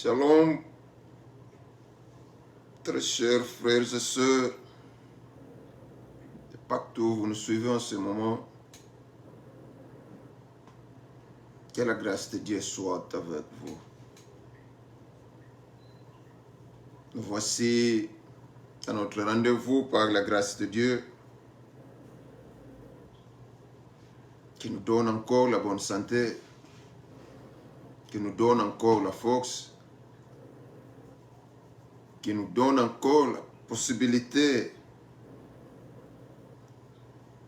Shalom, très chers frères et sœurs, de partout vous nous suivez en ce moment. Que la grâce de Dieu soit avec vous. Nous voici à notre rendez-vous par la grâce de Dieu qui nous donne encore la bonne santé, qui nous donne encore la force, qui nous donne encore la possibilité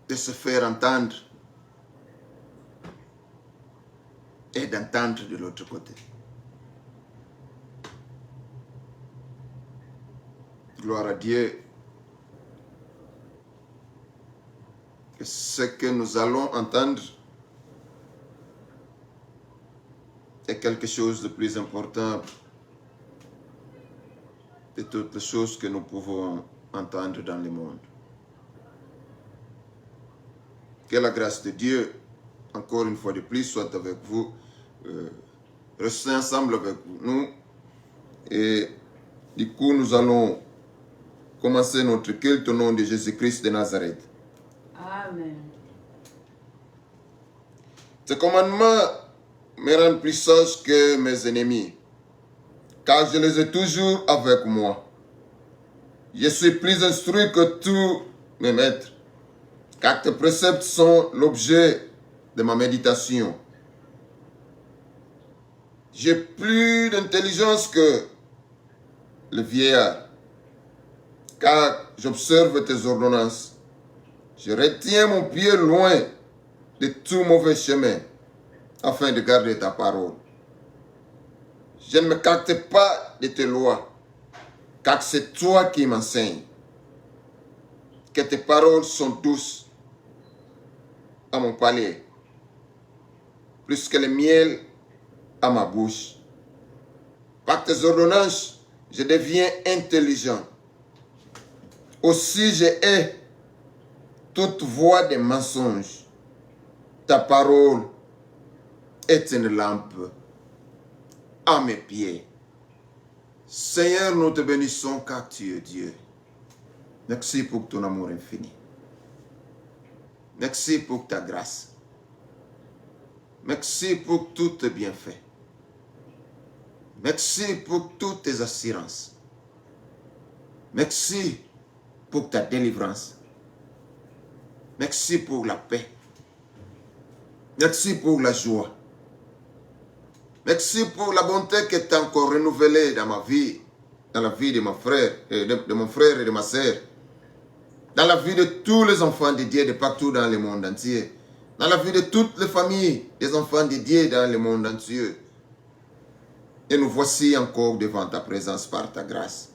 de se faire entendre et d'entendre de l'autre côté. Gloire à Dieu. Que ce que nous allons entendre est quelque chose de plus important de toutes les choses que nous pouvons entendre dans le monde. Que la grâce de Dieu, encore une fois de plus, soit avec vous. Restez ensemble avec nous. Et du coup, nous allons commencer notre culte au nom de Jésus-Christ de Nazareth. Amen. Ce commandement me rend plus sage que mes ennemis, car je les ai toujours avec moi. Je suis plus instruit que tous mes maîtres, car tes préceptes sont l'objet de ma méditation. J'ai plus d'intelligence que le vieillard, car j'observe tes ordonnances. Je retiens mon pied loin de tout mauvais chemin, afin de garder ta parole. Je ne me capte pas de tes lois, car c'est toi qui m'enseignes. Que tes paroles sont douces à mon palais, plus que le miel à ma bouche. Par tes ordonnances, je deviens intelligent. Aussi je hais toute voix de mensonge. Ta parole est une lampe à mes pieds. Seigneur, nous te bénissons car tu es Dieu. Merci pour ton amour infini. Merci pour ta grâce. Merci pour tous tes bienfaits. Merci pour toutes tes assurances. Merci pour ta délivrance. Merci pour la paix. Merci pour la joie. Merci pour la bonté que tu as encore renouvelée dans ma vie, dans la vie de mon frère, de mon frère et de ma sœur, dans la vie de tous les enfants de Dieu de partout dans le monde entier, dans la vie de toutes les familles des enfants de Dieu dans le monde entier. Et nous voici encore devant ta présence par ta grâce.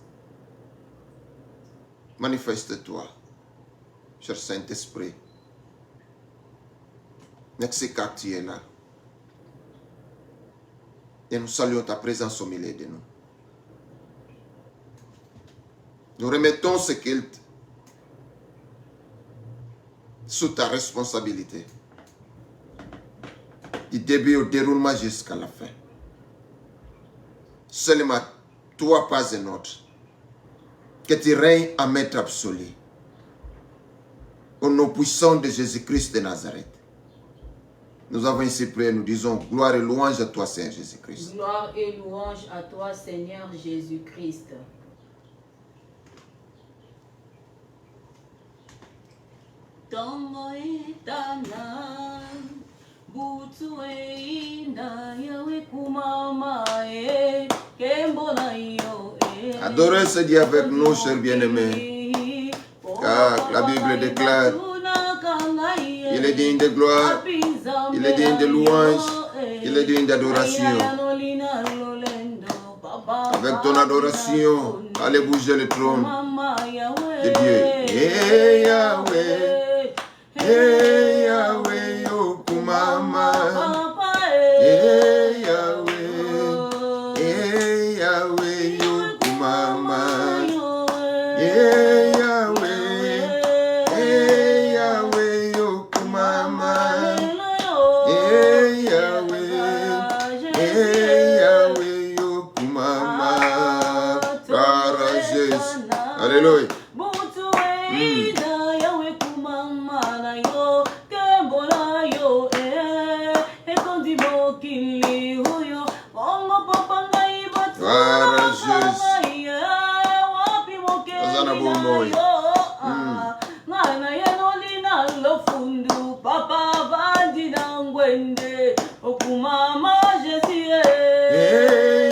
Manifeste-toi, cher Saint-Esprit. Merci car tu es là. Et nous saluons ta présence au milieu de nous. Nous remettons ce culte sous ta responsabilité, du début au déroulement jusqu'à la fin. Seulement toi, pas un autre, que tu règnes en maître absolu. Au nom puissant de Jésus-Christ de Nazareth. Nous avons ainsi prié, nous disons gloire et louange à toi, Seigneur Jésus-Christ. Gloire et louange à toi, Seigneur Jésus-Christ. Tongo etana, butu ina yawe kumama e, kembo na yo e. Adorez ce Dieu avec nous, chers bien-aimés, car la Bible déclare, il est digne de gloire, il est digne de louange, il est digne d'adoration. Avec ton adoration, allez bouger le trône de Dieu. Hey Yahweh, hey Yahweh, Yokumama. Hey Yahweh, hey Yahweh, Yokumama. Hey Yahweh, hey Yahweh, Yokumama. Hey Yahweh, hey Yahweh, Yokumama. lofundu papa vandi nangwende okumama Jésus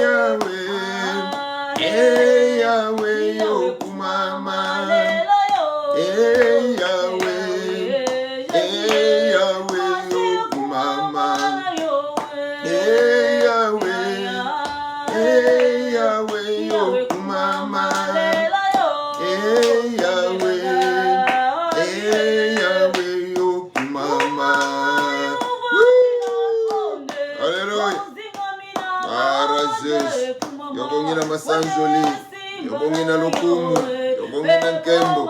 Yahweh Yahweh okumama Yahweh Yahweh okumama Yahweh okumama Yobongina masanjoli, yobongina lokumu, yobongina nkembo.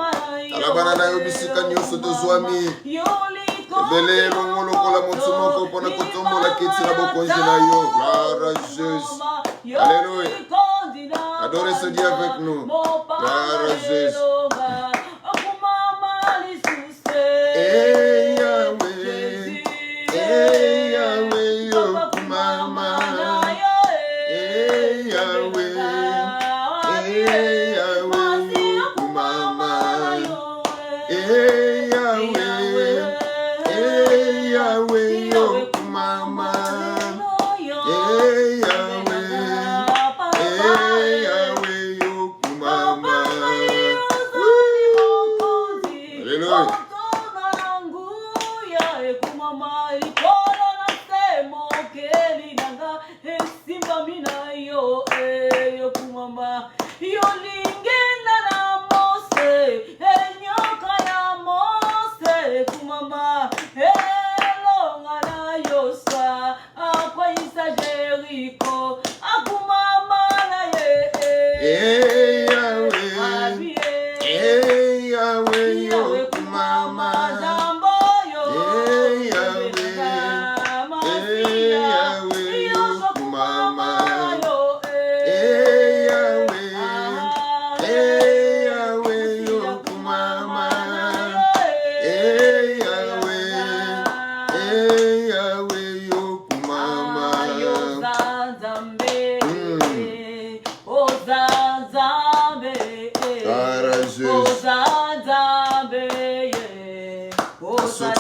Alabana na yobisika nyoso tozwami. Ebele longolo kola motsumoko pona kotombo la kiti na bokonzi na yo. Gloire à Jésus. Alléluia. Adorez ce Dieu avec nous. Gloire à Jésus. Yahweh, Yahweh, okumama.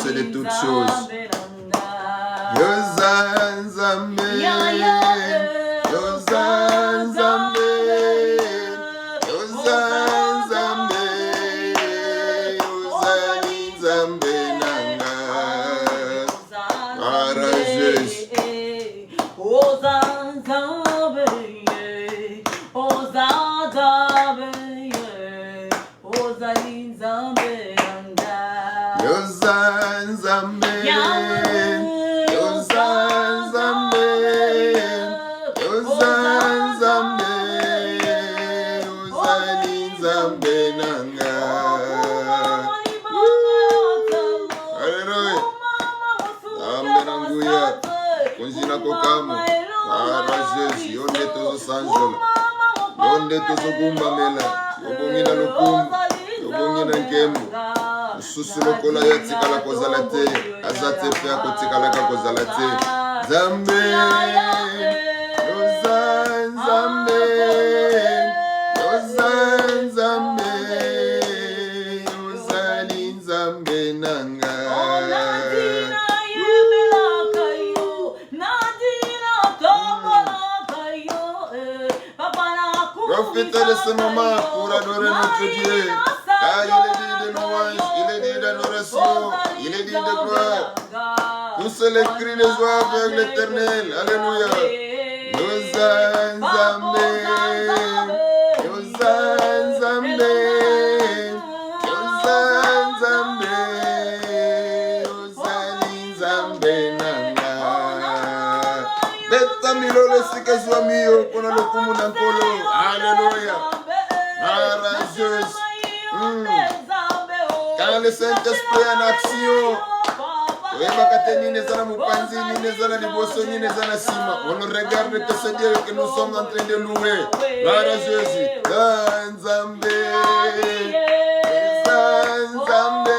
C'est de toutes choses. Yozanzambe, Yozanzambe, Yozanzambe, Yozaninzambe nanga. Para Jésus. Ozanzambe, Ozanzambe, Ozaninzambe nanga. Yozanzambe, Yozanzambe, Yozanzambe, Yozaninzambe nanga. Alléluia. Zambe nanguya, konjina kokamo. Para Jésus, yonde tozo sanjola, yonde tozo gumbamela, yobongina lokumu, yobongina nkembo. Susu lokola ya tikala kozala te, azate pe akotikala ka kozala te. Zambe, Yozanzambe, Yozanzambe, Yozaninzambe nanga. Profitez de ce moment pour adorer notre Dieu. Car il est dit de louange, il est dit d'adoration, il est dit de gloire. Poussez les cris de joie vers l'Éternel. Alléluia. Yozanzambe, Yozanzambe, Yozanzambe, Yozaninzambe nanga. Beta milole sikazwamiyo kona lokumu na nkolo. Alléluia. Para Jésus. Quand le Saint-Esprit est en action, on ne regarde que ce Dieu que nous sommes en train de louer. Gloire à Jésus. Nzambe, Nzambe,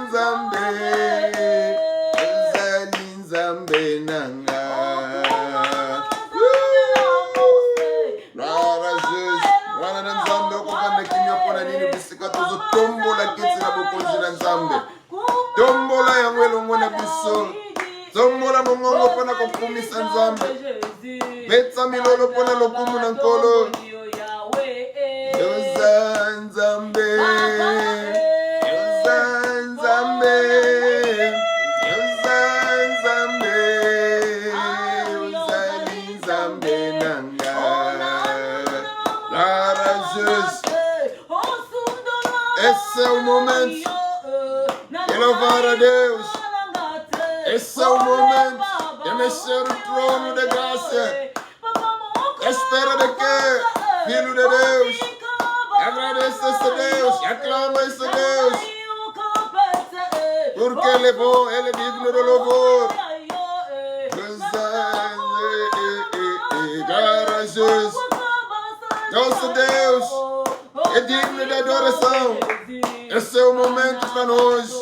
Nzambe, Nzambe nanga. Gloire à Jésus. Wana Nzambe okokanda kimya pona nini bisika tozo tombola kiti biso. Zombola mongongo pona kokumisa Nzambe. Betsa milolo pona lokumu na nkolo. Yoza Nzambe. Yoza Nzambe. Yoza Nzambe. Yozali Nzambe nanga. Courageuse. Esse é o momento de louvar a Deus. Esse é o momento de mexer o trono de graça. Espera de que, Filho de Deus, agradeça a Deus e aclama a Deus. Porque Ele é bom, Ele é digno de louvor. Courageuse. Nosso Deus é digno de adoração. Esse é o momento para nós.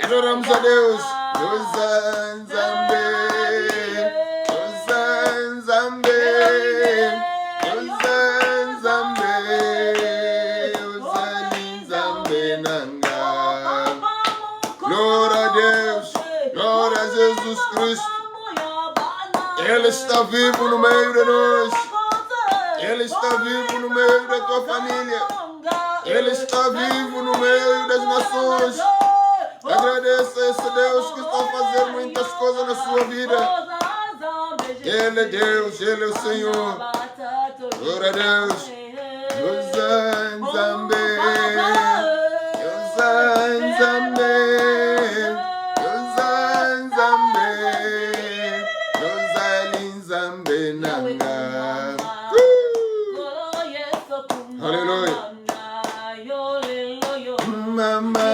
Adoramos a Deus. Yoza Nzambe. Yoza Nzambe. Yoza Nzambe. Yozali Nzambe nanga. Glória a Deus. Glória a Jesus Cristo. Ele está vivo no meio de nós. Ele está vivo no meio da tua família. Ele está vivo no meio das nações. Agradeça a esse Deus que está fazendo muitas coisas na sua vida. Ele é Deus, Ele é o Senhor. Glória a Deus. Yoza Nzambe. Yoza Nzambe. Yoza Nzambe. Yozali Nzambe nanga. Hallelujah. Mama,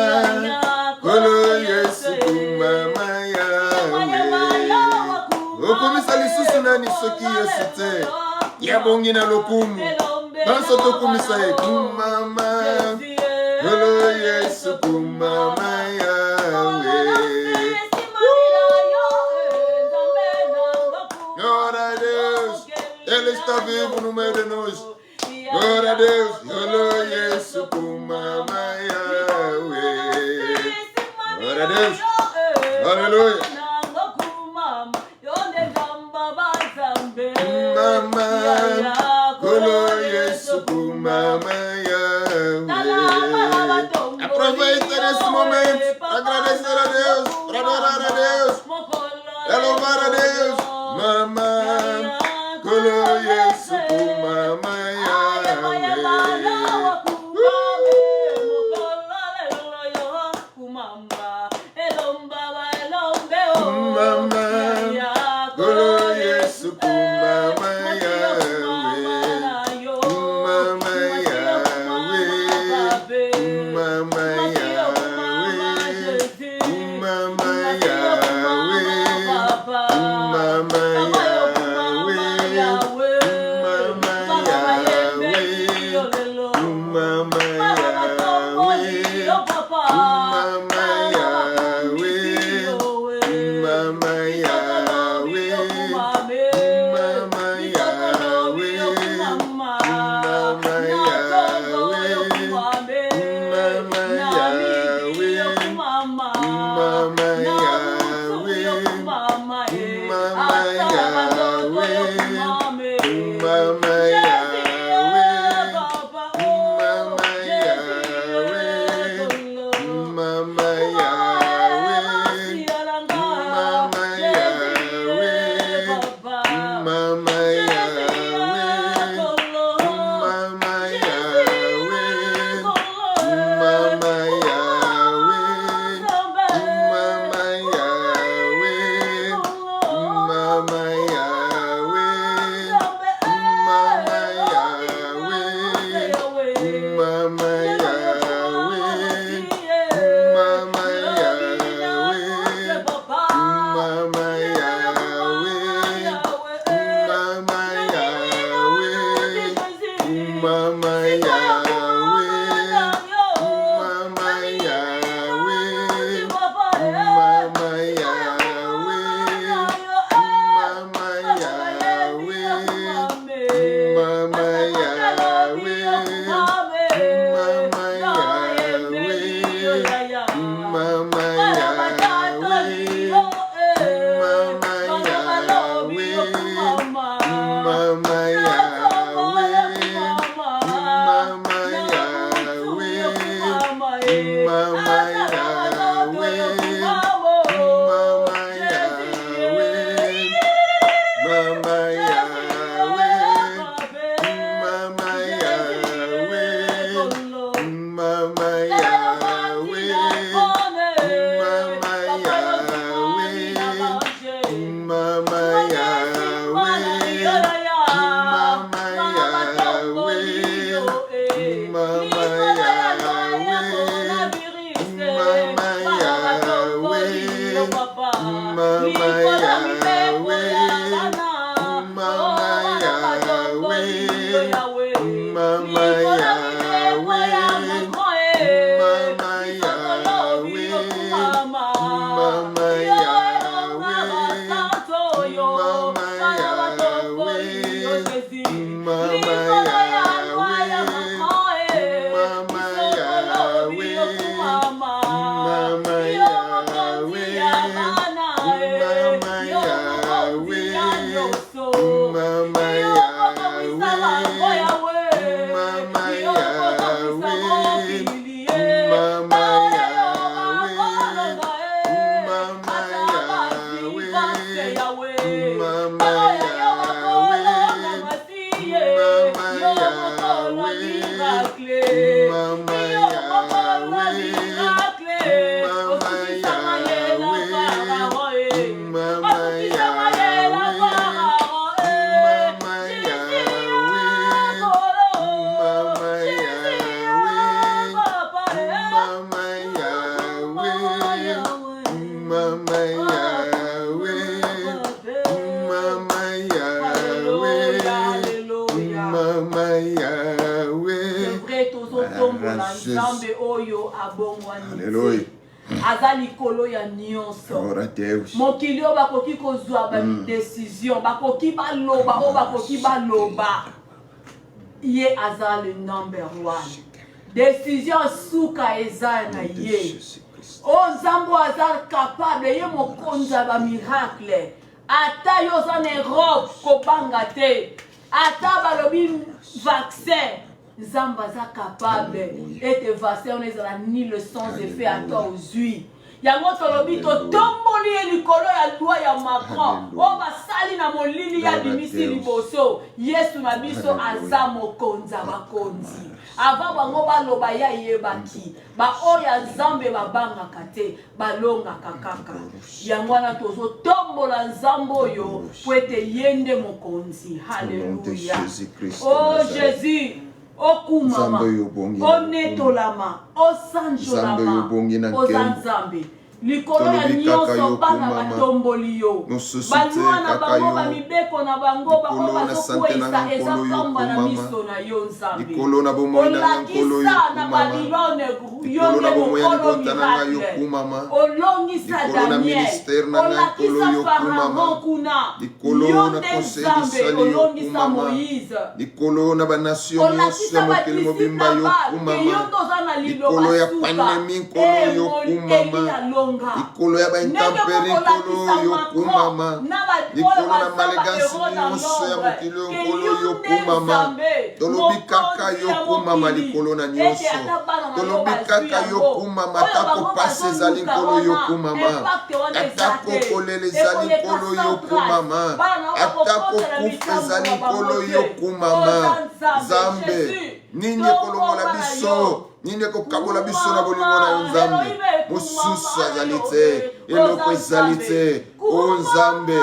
kolo Yesu mama yawe. Okumisa lisusu nani soki Yesu te. Yabongi na lokumu. Banso tokumisa yetu mama. Kolo Yesu mama yawe. Glória a Deus. Ele está vivo no meio de nós. Glória a Deus, Yolo Yesu Mama Yahweh. Glória a Deus, aleluia. Mama, Yolo Yesu Mama Yahweh. Aproveita nesse momento para agradecer a Deus, para adorar a Deus, para louvar a Deus. Mama, Yolo Yesu Mama Mama Yahweh. Alléluia. Azali kolo ya nyonso. Mokili o bakoki kozwa ba décision, bakoki baloba o bakoki baloba. Ye azali number 1. Décision suka eza na ye. O Nzambo azali capable ye mokonza ba miracle. Ata yo za na Europe kobanga te. Ata balobi vaccin. Nzamba za capable et te vaccin on ezala ni le sans effet à toi aux huiles. Yango tolobi to tomboli likolo ya loi ya Macron. O basali na molili ya bimisi liboso. Yesu na biso azamo konza bakonzi. Ava bango baloba ya yebaki. Ba oya Nzambe babanga kate balonga kakaka. Yango na tozo tombola Nzambo yo pwete yende mokonzi. Hallelujah. Oh Jésus. Okumama, onetolama, osanjolama, ozanzambe. Likolo ya nyonso bana batomboli yo. Balua na bango bamibeko na bango bango bazokwesa eza pamba na miso na yo Nzambe. Olakisa na Babilone yonde mokolo miracle. Olongisa Daniel. Olakisa Pharaon kuna. Yonde Nzambe olongisa Moïse. Likolo na banation nyonso mokili mobimba yo kumama. Likolo ya pandemi nkolo yo kumama. Likolo ya baintemperi nkolo yo kumama. Likolo na malégasi nyonso ya mokili nkolo yo kumama. Tolobi kaka yo kumama likolo na nyonso. Tolobi kaka yo kumama tako pase ezali nkolo yo kumama. Atako kolele ezali nkolo yo kumama. Atako kufa ezali nkolo yo kumama. Zambe nini kolongola biso nini kokabola biso na bolingo na yo Nzambe mosusu azali te eloko ezali te o Nzambe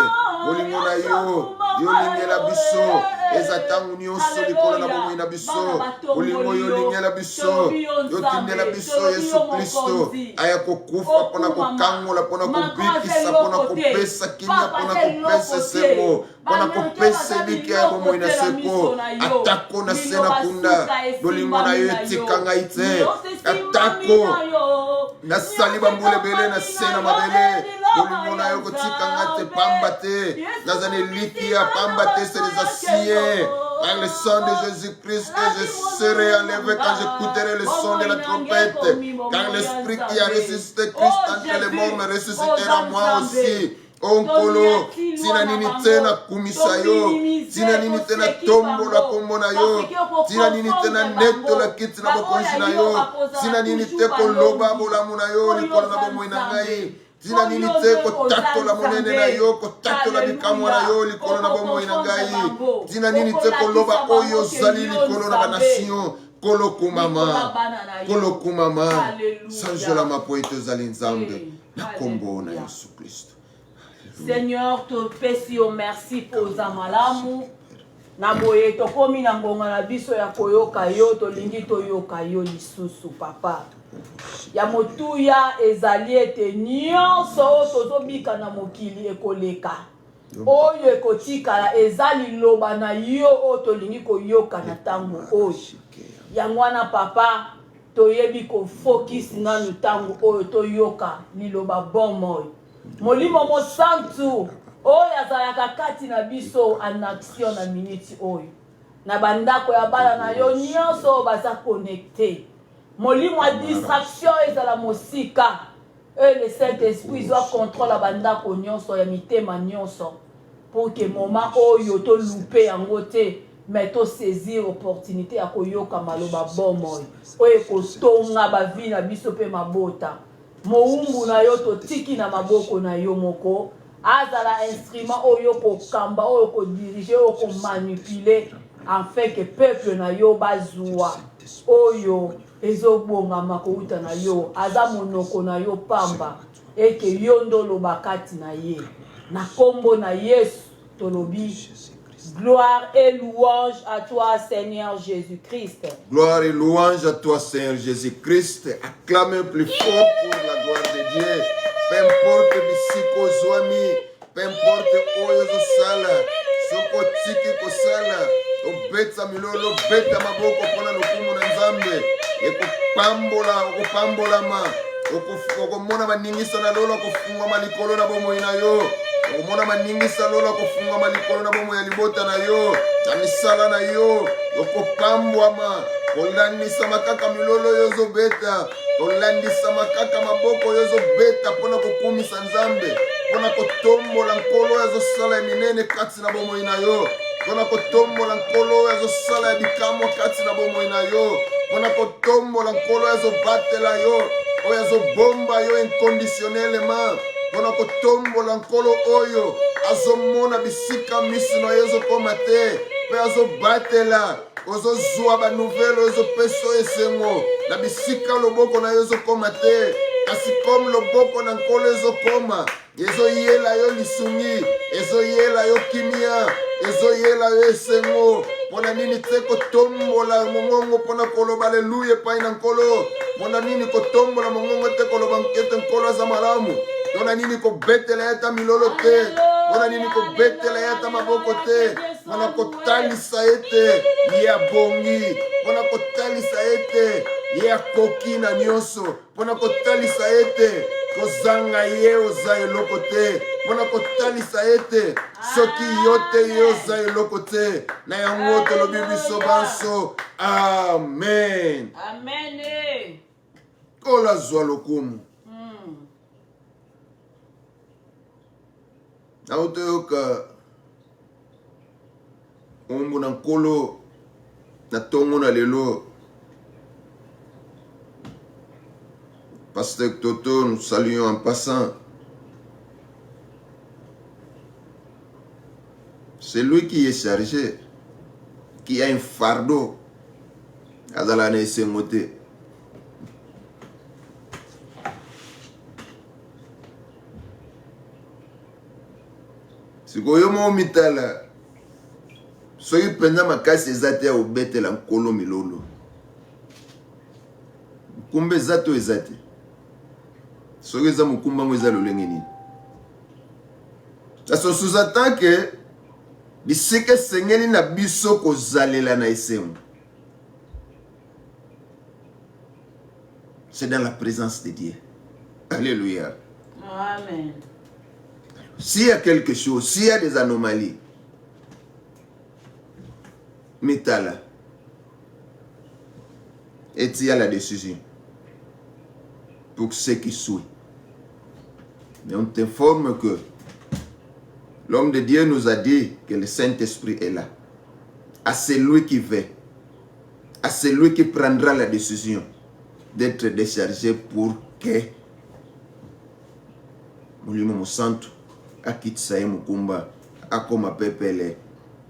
bolingo na yo lingela biso eza ntango nyonso likolo na bomoi na biso bolingo yo lingela biso yo tindela biso Yesu Kristo aya kokufa mpona kokangola mpona kobikisa mpona kopesa kimia mpona kopesa semo mpona kopesa eliki ya bomoi na seko atako na se na kunda bolingo na yo etika ngai te atako nasali bambula ebele na se na mabele bolingo na yo kotika ngai te pamba te nazana eliki ya pamba te c'est des aciers par le sang de Jésus-Christ que je serai enlevé quand j'écouterai le son de la trompette car l'esprit qui a ressuscité Christ entre les morts me ressuscitera moi aussi Onkolo, tina nini tena kumisa yo, tina nini tena tombo la kombo na yo, tina nini tena neto la kiti na bokonzi na yo, tina nini te koloba bolamu na yo, likolo na bomo na ngai, tina nini te kotato la monene na yo, kotato la bikamwa na yo, likolo na bomo na ngai, tina nini te koloba oyo zali likolo na nation, koloko mama, sanjola mapoete zali nzambe, na kombo na Yesu Kristo. Seigneur, te pesi au merci pour zamalamu. Na boye to komi na ngonga na biso ya koyoka yo to lingi to yoka yo lisusu papa. Ya motuya ezali ete nyonso tozobika na mokili ekoleka. Oyo ekotikala ezali loba na yo o to lingi koyoka na tango oyo. Ya mwana papa toyebi ko focus nanu tango oyo to yoka liloba bomoy. Molimo mo santu oyo azalaka kati na biso en action na minute oyo na bandako ya bana na yo nyonso baza connecté. Molimo a distraction ezala mosika et le Saint-Esprit doit contrôle la bandako nyonso ya mitema nyonso pour que moment oyo to louper yango te mais to saisir opportunité ya koyoka maloba bomoy oyo kotonga ba vie na biso pe mabota. Moumbu na yo to tiki na maboko na yo moko azala instrument oyo ko kamba oyo ko diriger oyo ko manipuler afin que peuple na yo bazwa oyo ezobonga makouta na yo aza monoko na yo pamba eke yo ndolo bakati na ye na kombo na Yesu tolobi. Gloire et louange à toi, Seigneur Jésus-Christ. Gloire et louange à toi, Seigneur Jésus-Christ. Acclamez plus fort pour la gloire de Dieu. Peu importe bisiko zwami, peu importe oyo sala, soko tiki ko sala, obeta milolo, beta maboko pona lokumu na nzambe, ekopambola ma, okomona maningisa na lolo kofunga malikolo na bomo ina yo. Omona maningisa lola kofunga malikolo na bomo ya libota na yo na misala na yo okopambwama kolandisa makaka milolo yozo beta kolandisa makaka maboko yozo beta pona kokumisa nzambe pona kotombola nkolo yazo sala minene kati na bomo ina yo pona kotombola nkolo yazo sala ya bikamwa kati na bomo ina yo pona kotombola nkolo yazo batela yo oyo yazo bomba yo inconditionnellement pona kotombola nkolo oyo azomona bisika misino yezo koma te pe azobatela ozozwa ba nouvelle ozopeso esengo na bisika loboko na yezo koma te kasi comme loboko na nkolo ezokoma ezoyela yo lisungi ezoyela yo kimia ezoyela yo esengo pona nini te kotombola mongongo pona koloba aleluya epai na nkolo pona nini kotombola mongongo te koloba nkete nkolo aza malamu pona nini kobetela yata milolo te pona nini kobetela yata maboko te pona kotalisa ete ye abongi pona kotalisa ete ye akoki na nyonso pona kotalisa ete kozanga ye oza eloko te pona kotalisa ete soki yo te ye oza eloko te na yango tolobi biso banso amen amen kola zwa lokumu naotoyoka ombo na nkolo na tongo na lelo Pasteur Toto, nous saluons en passant. C'est lui qui est chargé, qui a un fardeau à l'année semoté. Si vous avez mitala, soyez pendant ma casse ezate au bête la nkolo milolo. Kumbe zato ezate. Soki eza mokumba ngo eza lolenge nini. Ça se sous-entend que bisika sengeli na biso kozalela na esengo. C'est dans la présence de Dieu. Alléluia. Amen. S'il y a quelque chose, s'il y a des anomalies, mettez-la. Et il y a la décision. Pour ceux qui souhaitent. Mais on t'informe que l'homme de Dieu nous a dit que le Saint-Esprit est là. À celui qui veut, à celui qui prendra la décision d'être déchargé pour que Mulimo Santo akitsaye mukumba akoma pepele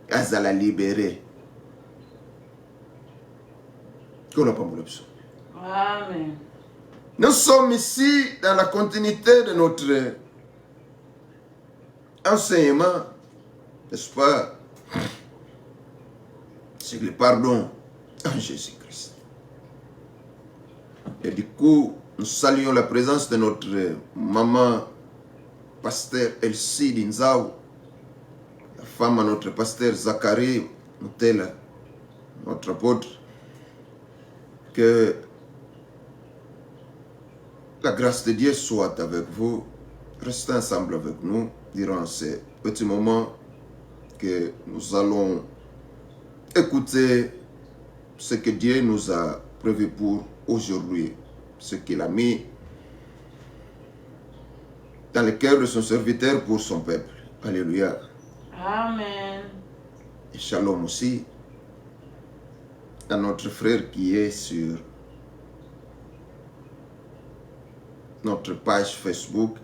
azala libéré. Amen. Nous sommes ici dans la continuité de notre enseignement, n'est-ce pas, sur le pardon en Jésus-Christ. Et du coup, nous saluons la présence de notre maman, pasteur Elsie Dinzao, la femme à notre pasteur Zacharie Moutela, notre apôtre. Que la grâce de Dieu soit avec vous. Restez ensemble avec nous durant ces petits moments que nous allons écouter ce que Dieu nous a prévu pour aujourd'hui, ce qu'il a mis dans le cœur de son serviteur pour son peuple. Alléluia. Amen. Et shalom aussi à notre frère qui est sur notre page Facebook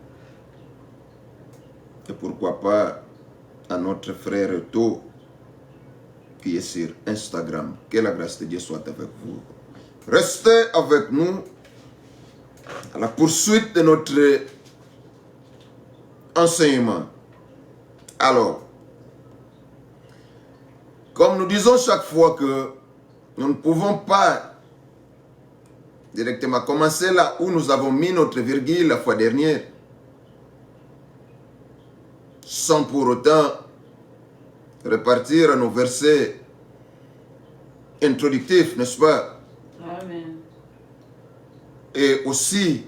et pourquoi pas à notre frère Eto qui est sur Instagram. Que la grâce de Dieu soit avec vous. Restez avec nous à la poursuite de notre enseignement. Alors, comme nous disons chaque fois que nous ne pouvons pas directement commencer là où nous avons mis notre virgule la fois dernière, sans pour autant repartir à nos versets introductifs, n'est-ce pas? Amen. Et aussi,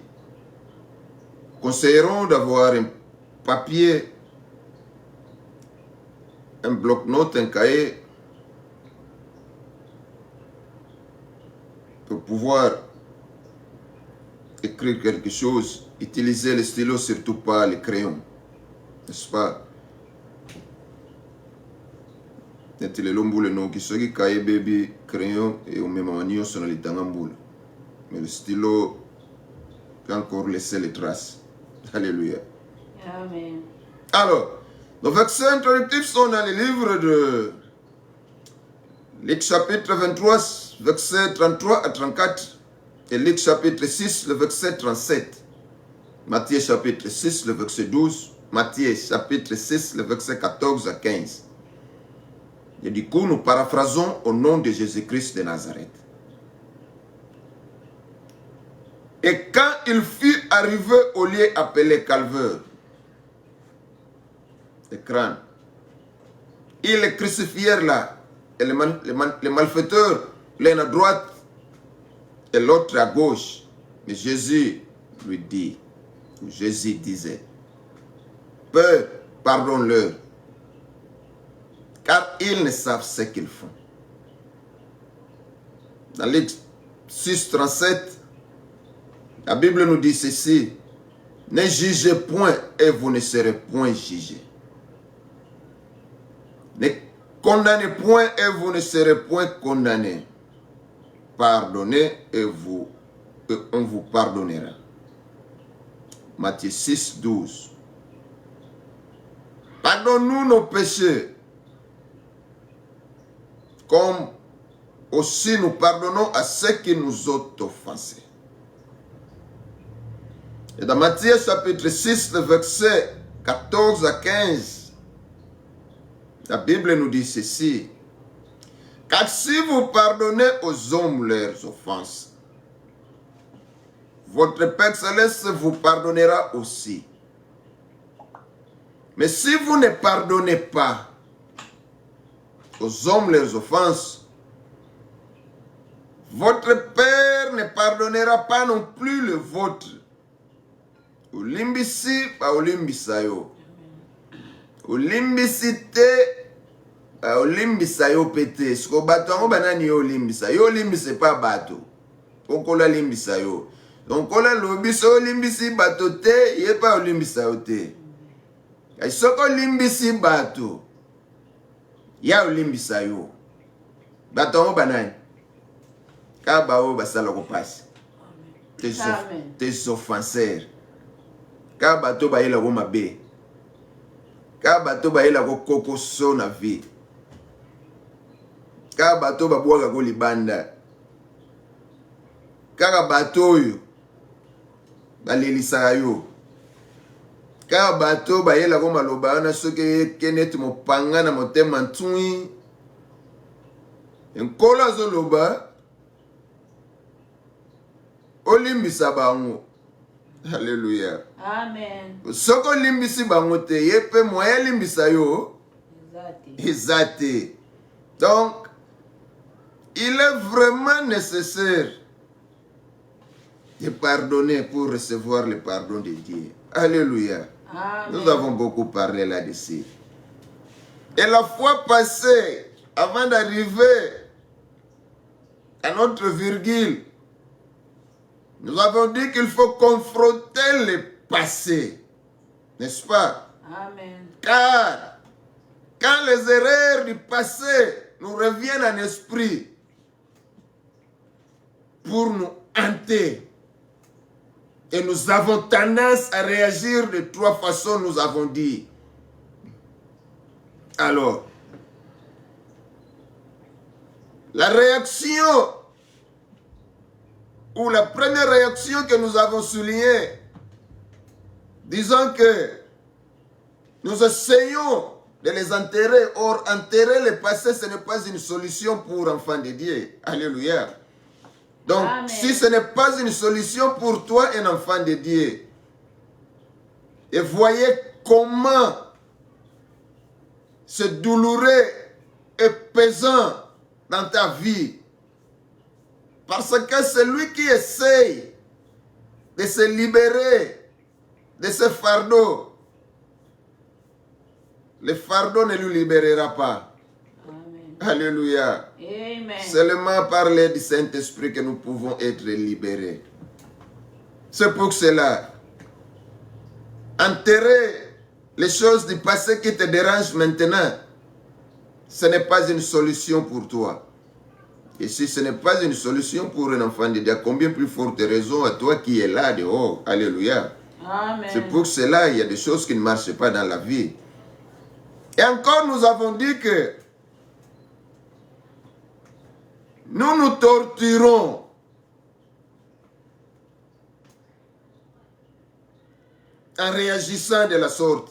conseillerons d'avoir un papier, un bloc-notes, un cahier, pour pouvoir écrire quelque chose, utiliser le stylo, surtout pas le crayon, n'est-ce pas? Neti le lombule no kisoki kaye baby crayon et au même moment sur le tangamboule. Mais le stylo peut encore laisser les traces. Alléluia. Amen. Alors, nos versets introductifs sont dans le livre de Luc chapitre 23, versets 33 à 34. Et Luc chapitre 6, le verset 37. Matthieu chapitre 6, le verset 12. Matthieu chapitre 6, le verset 14 à 15. Et du coup, nous paraphrasons au nom de Jésus-Christ de Nazareth. Et quand il fut arrivé au lieu appelé Calvaire, le crâne, ils le crucifièrent là. Et les malfaiteurs, l'un à droite et l'autre à gauche. Mais Jésus lui dit, ou Jésus disait, Père, pardonne-leur, car ils ne savent ce qu'ils font. Dans Luc 6, 37, la Bible nous dit ceci, ne jugez point et vous ne serez point jugés. Ne condamnez point et vous ne serez point condamnés. Pardonnez et on vous pardonnera. Matthieu 6, 12. Pardonne-nous nos péchés, comme aussi nous pardonnons à ceux qui nous ont offensés. Et dans Matthieu chapitre 6, le verset 14 à 15, la Bible nous dit ceci. Car si vous pardonnez aux hommes leurs offenses, votre Père Céleste vous pardonnera aussi. Mais si vous ne pardonnez pas aux hommes leurs offenses, votre Père ne pardonnera pas non plus le vôtre. Olimbisi pa olimbisayo. Olimbisite pa olimbisayo pete. Sko bato ango banani yo olimbisa. Yo olimbise pa bato. Okola limbisayo. Donc ola lobiso olimbisi bato te, ye pa olimbisayo te. Soko limbisi bato. Ya limbisa yo. Bato mo banani. Ka bao basala ko passe. Tes offenseurs. Ka bato ba yela ko mabe. Ka bato ba yela ko kokoso na vie. Ka bato ba bwaga ko libanda. Ka bato yo balelisa yo. Ka bato ba yela ko maloba na soke kenet mo panga na motema ntui. Nkola zo loba olimbisa bango. Alléluia. Amen. Soko limbisi bango te yepe moya limbisa yo. Exacté. Donc il est vraiment nécessaire de pardonner pour recevoir le pardon de Dieu. Alléluia. Amen. Nous avons beaucoup parlé là-dessus. Et la fois passée, avant d'arriver à notre virgule, nous avons dit qu'il faut confronter le passé. N'est-ce pas? Amen. Car quand les erreurs du passé nous reviennent en esprit pour nous hanter, et nous avons tendance à réagir de 3 façons, nous avons dit. Alors, la réaction, ou la première réaction que nous avons soulignée, disons que nous essayons de les enterrer. Or, enterrer le passé, ce n'est pas une solution pour enfants de Dieu. Alléluia. Donc, Amen. Si ce n'est pas une solution pour toi, un enfant de Dieu, et voyez comment c'est douloureux et pesant dans ta vie, parce que celui qui essaye de se libérer de ce fardeau, le fardeau ne lui libérera pas. Amen. Alléluia. Amen. Seulement par l'aide du Saint-Esprit que nous pouvons être libérés. C'est pour cela, enterrer les choses du passé qui te dérangent maintenant, ce n'est pas une solution pour toi. Et si ce n'est pas une solution pour un enfant de Dieu, combien plus forte raison à toi qui es là dehors. Alléluia. Amen. C'est pour cela qu'il y a des choses qui ne marchent pas dans la vie. Et encore, nous avons dit que nous nous torturons en réagissant de la sorte.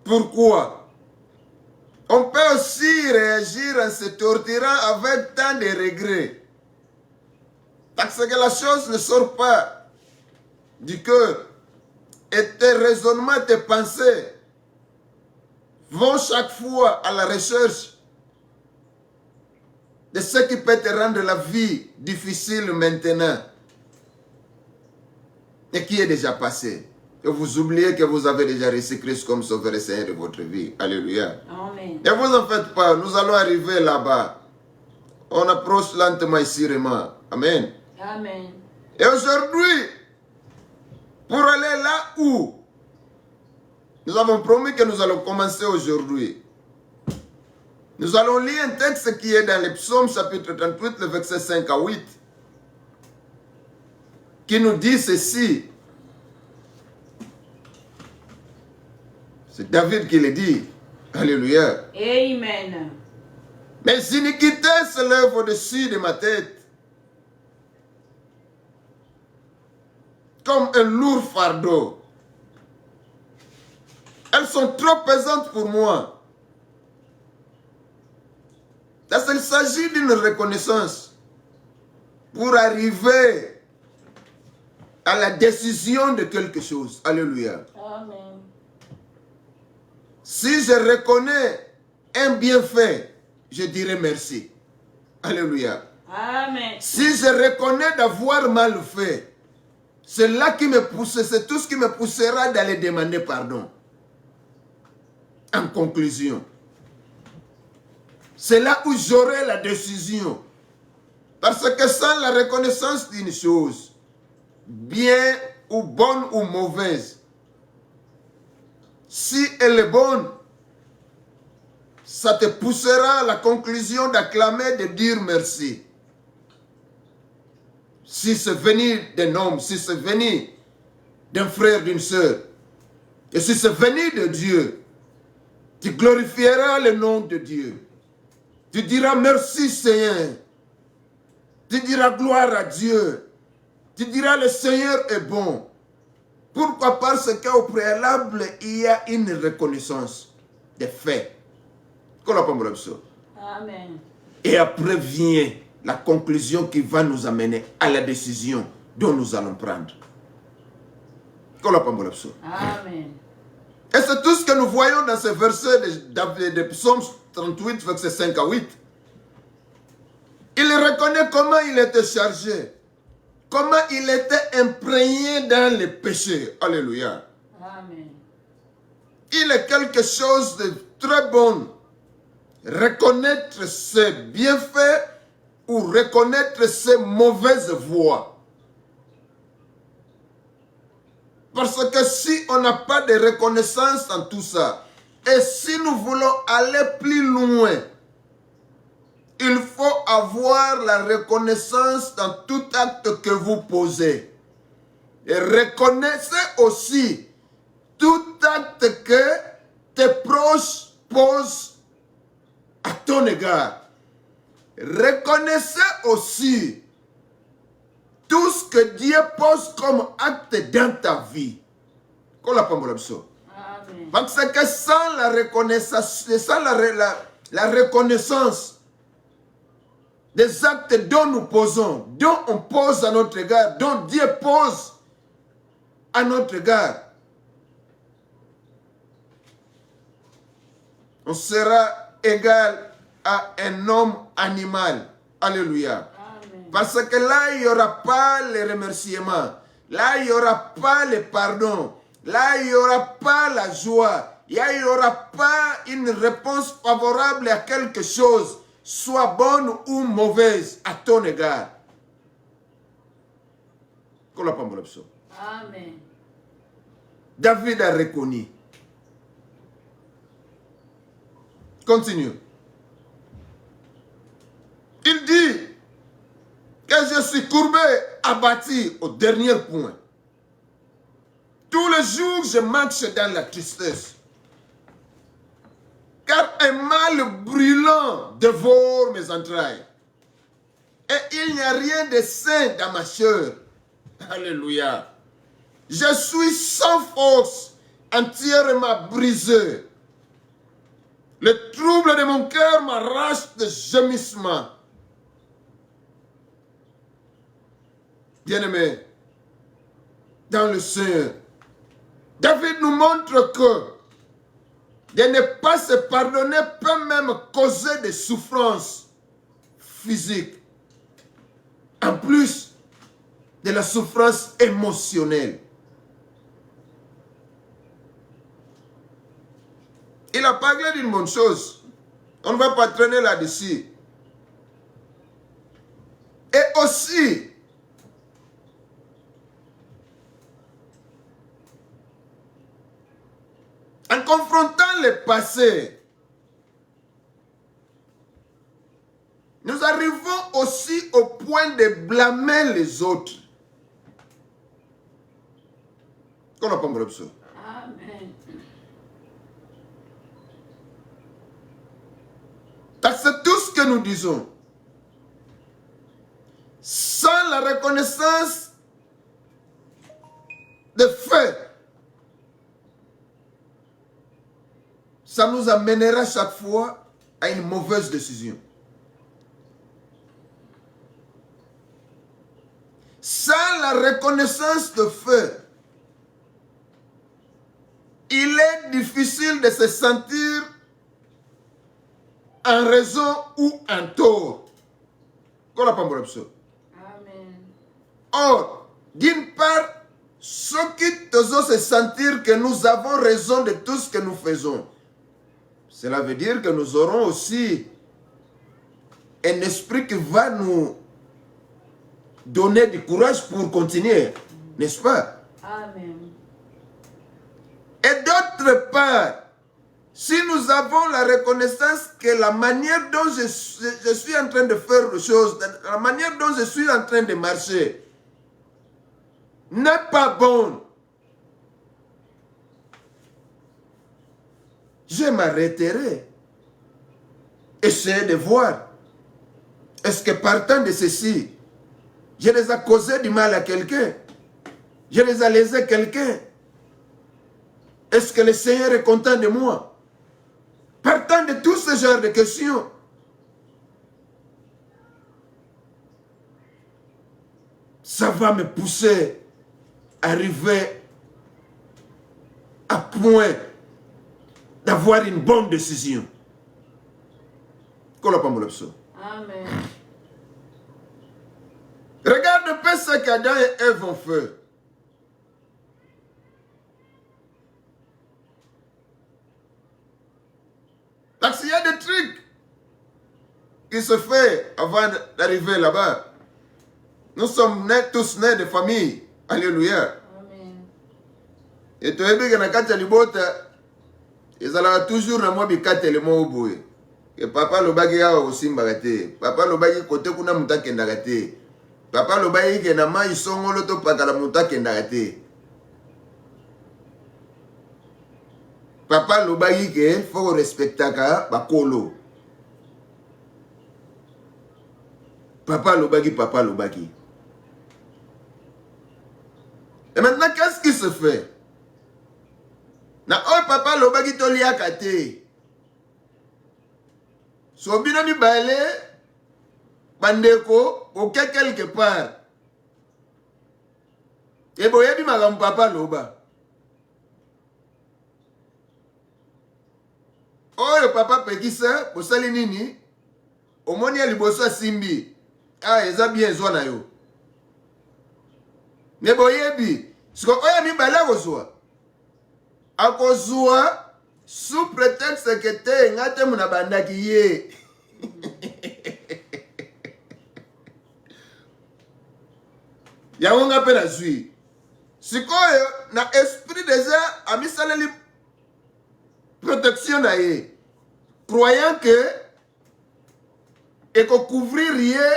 Pourquoi? On peut aussi réagir en se torturant avec tant de regrets. Parce que la chose ne sort pas du cœur. Et tes raisonnements, tes pensées vont chaque fois à la recherche de ce qui peut te rendre la vie difficile maintenant et qui est déjà passé. Et vous oubliez que vous avez déjà reçu Christ comme sauveur et Seigneur de votre vie. Alléluia. Amen. Et vous en faites pas, nous allons arriver là-bas. On approche lentement et sûrement. Amen. Amen. Et aujourd'hui, pour aller là où nous avons promis que nous allons commencer aujourd'hui, nous allons lire un texte qui est dans le psaume chapitre 38, le verset 5 à 8, qui nous dit ceci. C'est David qui le dit. Alléluia. Amen. Mes iniquités se lèvent au-dessus de ma tête comme un lourd fardeau. Elles sont trop pesantes pour moi. Parce qu'il s'agit d'une reconnaissance pour arriver à la décision de quelque chose. Alléluia. Amen. Si je reconnais un bienfait, je dirai merci. Alléluia. Amen. Si je reconnais d'avoir mal fait, c'est là qui me pousse, c'est tout ce qui me poussera d'aller demander pardon. En conclusion, c'est là où j'aurai la décision. Parce que sans la reconnaissance d'une chose, bien ou bonne ou mauvaise, si elle est bonne, ça te poussera à la conclusion d'acclamer, de dire merci. Si c'est venu d'un homme, si c'est venu d'un frère, d'une sœur, et si c'est venu de Dieu, tu glorifieras le nom de Dieu. Tu diras merci Seigneur. Tu diras gloire à Dieu. Tu diras le Seigneur est bon. Pourquoi? Parce qu'au préalable, il y a une reconnaissance des faits. Amen. Et après vient la conclusion qui va nous amener à la décision dont nous allons prendre. Amen. Et c'est tout ce que nous voyons dans ce verset de Psaume 38, verset 5 à 8. Il reconnaît comment il était chargé, comment il était imprégné dans les péchés. Alléluia. Amen. Il est quelque chose de très bon. Reconnaître ses bienfaits ou reconnaître ses mauvaises voies. Parce que si on n'a pas de reconnaissance en tout ça, et si nous voulons aller plus loin, il faut avoir la reconnaissance dans tout acte que vous posez. Et reconnaissez aussi tout acte que tes proches posent à ton égard. Reconnaissez aussi tout ce que Dieu pose comme acte dans ta vie. Amen. Parce que sans la reconnaissance, sans la reconnaissance des actes dont nous posons, dont on pose à notre égard, dont Dieu pose à notre égard, on sera égal à un homme animal. Alléluia. Amen. Parce que là, il n'y aura pas les remerciements. Là, il n'y aura pas le pardon. Là, il n'y aura pas la joie. Il n'y aura pas une réponse favorable à quelque chose, soit bonne ou mauvaise, à ton égard. Amen. David a reconnu. Continue. Il dit que je suis courbé, abattu au dernier point. Tous les jours, je marche dans la tristesse. Car un mal brûlant dévore mes entrailles. Et il n'y a rien de sain dans ma chair. Alléluia. Je suis sans force, entièrement brisé. Le trouble de mon cœur m'arrache de gémissements. Bien-aimé, dans le Seigneur, David nous montre que de ne pas se pardonner peut même causer des souffrances physiques, en plus de la souffrance émotionnelle. Il a parlé d'une bonne chose. On ne va pas traîner là-dessus. Et aussi, en confrontant le passé, nous arrivons aussi au point de blâmer les autres. Amen. C'est tout ce que nous disons. Sans la reconnaissance des faits, ça nous amènera chaque fois à une mauvaise décision. Sans la reconnaissance de faits, il est difficile de se sentir en raison ou en tort. Amen. Or, d'une part, ceux qui osent se sentir que nous avons raison de tout ce que nous faisons, cela veut dire que nous aurons aussi un esprit qui va nous donner du courage pour continuer, n'est-ce pas? Amen. Et d'autre part, si nous avons la reconnaissance que la manière dont je suis en train de faire les choses, la manière dont je suis en train de marcher, n'est pas bonne, je m'arrêterai. Essayez de voir. Est-ce que partant de ceci, je les ai causé du mal à quelqu'un? Je les ai lésé quelqu'un? Est-ce que le Seigneur est content de moi? Partant de tout ce genre de questions, ça va me pousser à arriver à point d'avoir une bonne décision. Amen. Regarde un peu ce qu'Adam et Ève ont fait. Parce qu'il y a des trucs qui se font avant d'arriver là-bas. Nous sommes tous nés de famille. Alléluia. Amen. Et tu as vu que dans le libota, ils allaient toujours dans moi bikate le mot boue. Que papa le bagi a aussi mbagate. Papa le bagi côté kuna muta kendagate. Papa le bagi que na ma isongo loto pakala muta kendagate. Papa le bagi que faut respecter ka bakolo. Papa le bagi, papa le bagi. Et maintenant, qu'est-ce qui se fait? Na oh papa le bagi to liya kate. So bino mi bale bandeko oke quelque part. Et boye bi magam papa loba. Oh le papa pekisa bosali nini? Omoni ya liboso simbi. Ah eza bien ezwa yo. Ne boye bi. Siko oya mi bale kozwa. Akozwa sous prétexte que te ngate muna bandaki ye. Yawonga pe na zui. Sikoyo na esprit déjà amisaleli protection na ye. Croyant que et qu'on couvrir rien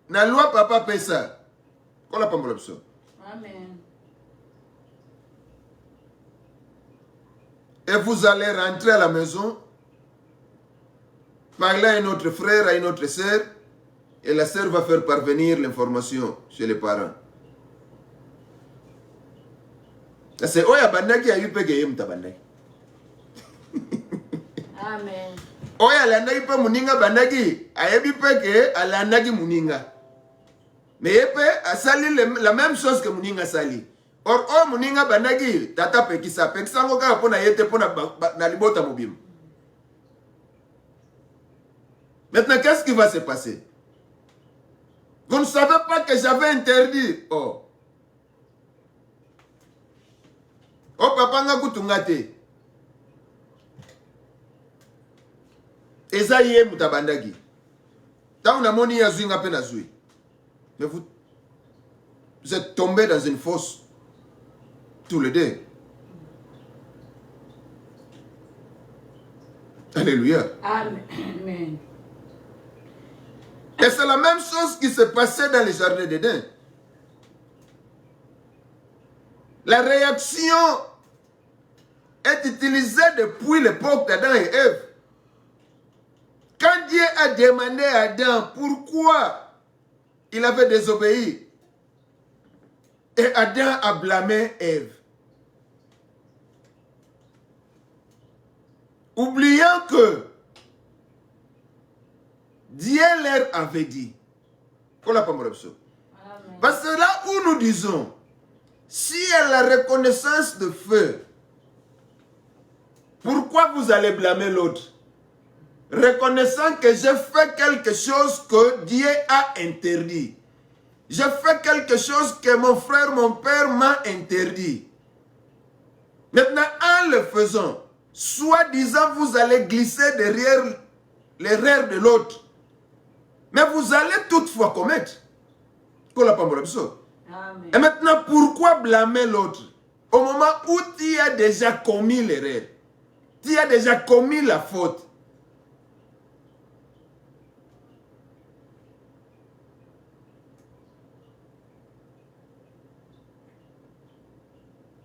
na loi papa pesa. Qu'on la pas l'option. Amen. Et vous allez rentrer à la maison, parler à un autre frère, à une autre sœur, et la sœur va faire parvenir l'information chez les parents. C'est Oya Bandaki a eu peke yem tabandaki. Amen. Oya landaki pe muninga bandaki, a yebi peke a landaki muninga. Mais yepe a sali la même chose que muninga sali. Or, oh, muninga bandagi, tata pekisa, pekisa ngoka pona yete pona na libota mobim. Maintenant, qu'est-ce qui va se passer? Vous ne savez pas que j'avais interdit. Oh. Oh, papa nga kutungate. Eza ye mutabandagi. Ta una moni ya zui nga pe na zui. Mais vous êtes tombé dans une fosse. Tous les deux. Alléluia. Amen. Et c'est la même chose qui se passait dans les jardins d'Éden. La réaction est utilisée depuis l'époque d'Adam et Ève. Quand Dieu a demandé à Adam pourquoi il avait désobéi, et Adam a blâmé Ève. Oubliant que Dieu leur avait dit. Parce que là où nous disons, si il y a la reconnaissance de feu, pourquoi vous allez blâmer l'autre? Reconnaissant que j'ai fait quelque chose que Dieu a interdit. J'ai fait quelque chose que mon frère, mon père m'a interdit. Maintenant, en le faisant, soi-disant, vous allez glisser derrière l'erreur de l'autre. Mais vous allez toutefois commettre. Et maintenant, pourquoi blâmer l'autre? au moment où tu as déjà commis l'erreur, tu as déjà commis la faute,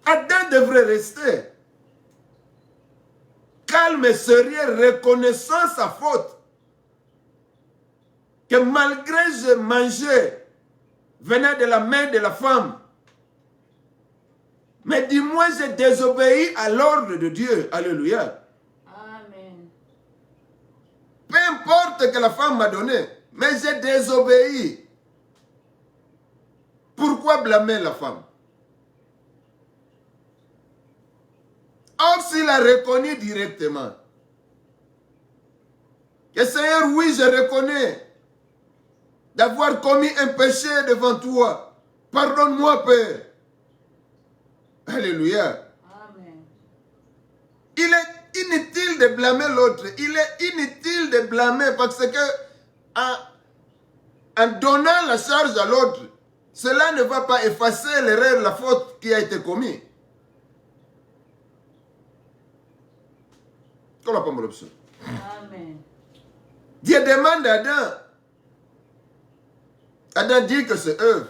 Adam devrait rester calme et sérieux, reconnaissant sa faute. Que malgré je mangeais venant de la main de la femme, mais dis-moi, j'ai désobéi à l'ordre de Dieu. Alléluia. Amen. Peu importe que la femme m'a donné, mais j'ai désobéi. Pourquoi blâmer la femme? Or, s'il a reconnu directement, que Seigneur, oui, je reconnais d'avoir commis un péché devant toi. Pardonne-moi, Père. Alléluia. Amen. Il est inutile de blâmer l'autre. Il est inutile de blâmer parce que en donnant la charge à l'autre, cela ne va pas effacer l'erreur, la faute qui a été commise. Amen. Dieu demande à Adam. Adam dit que c'est œuvre.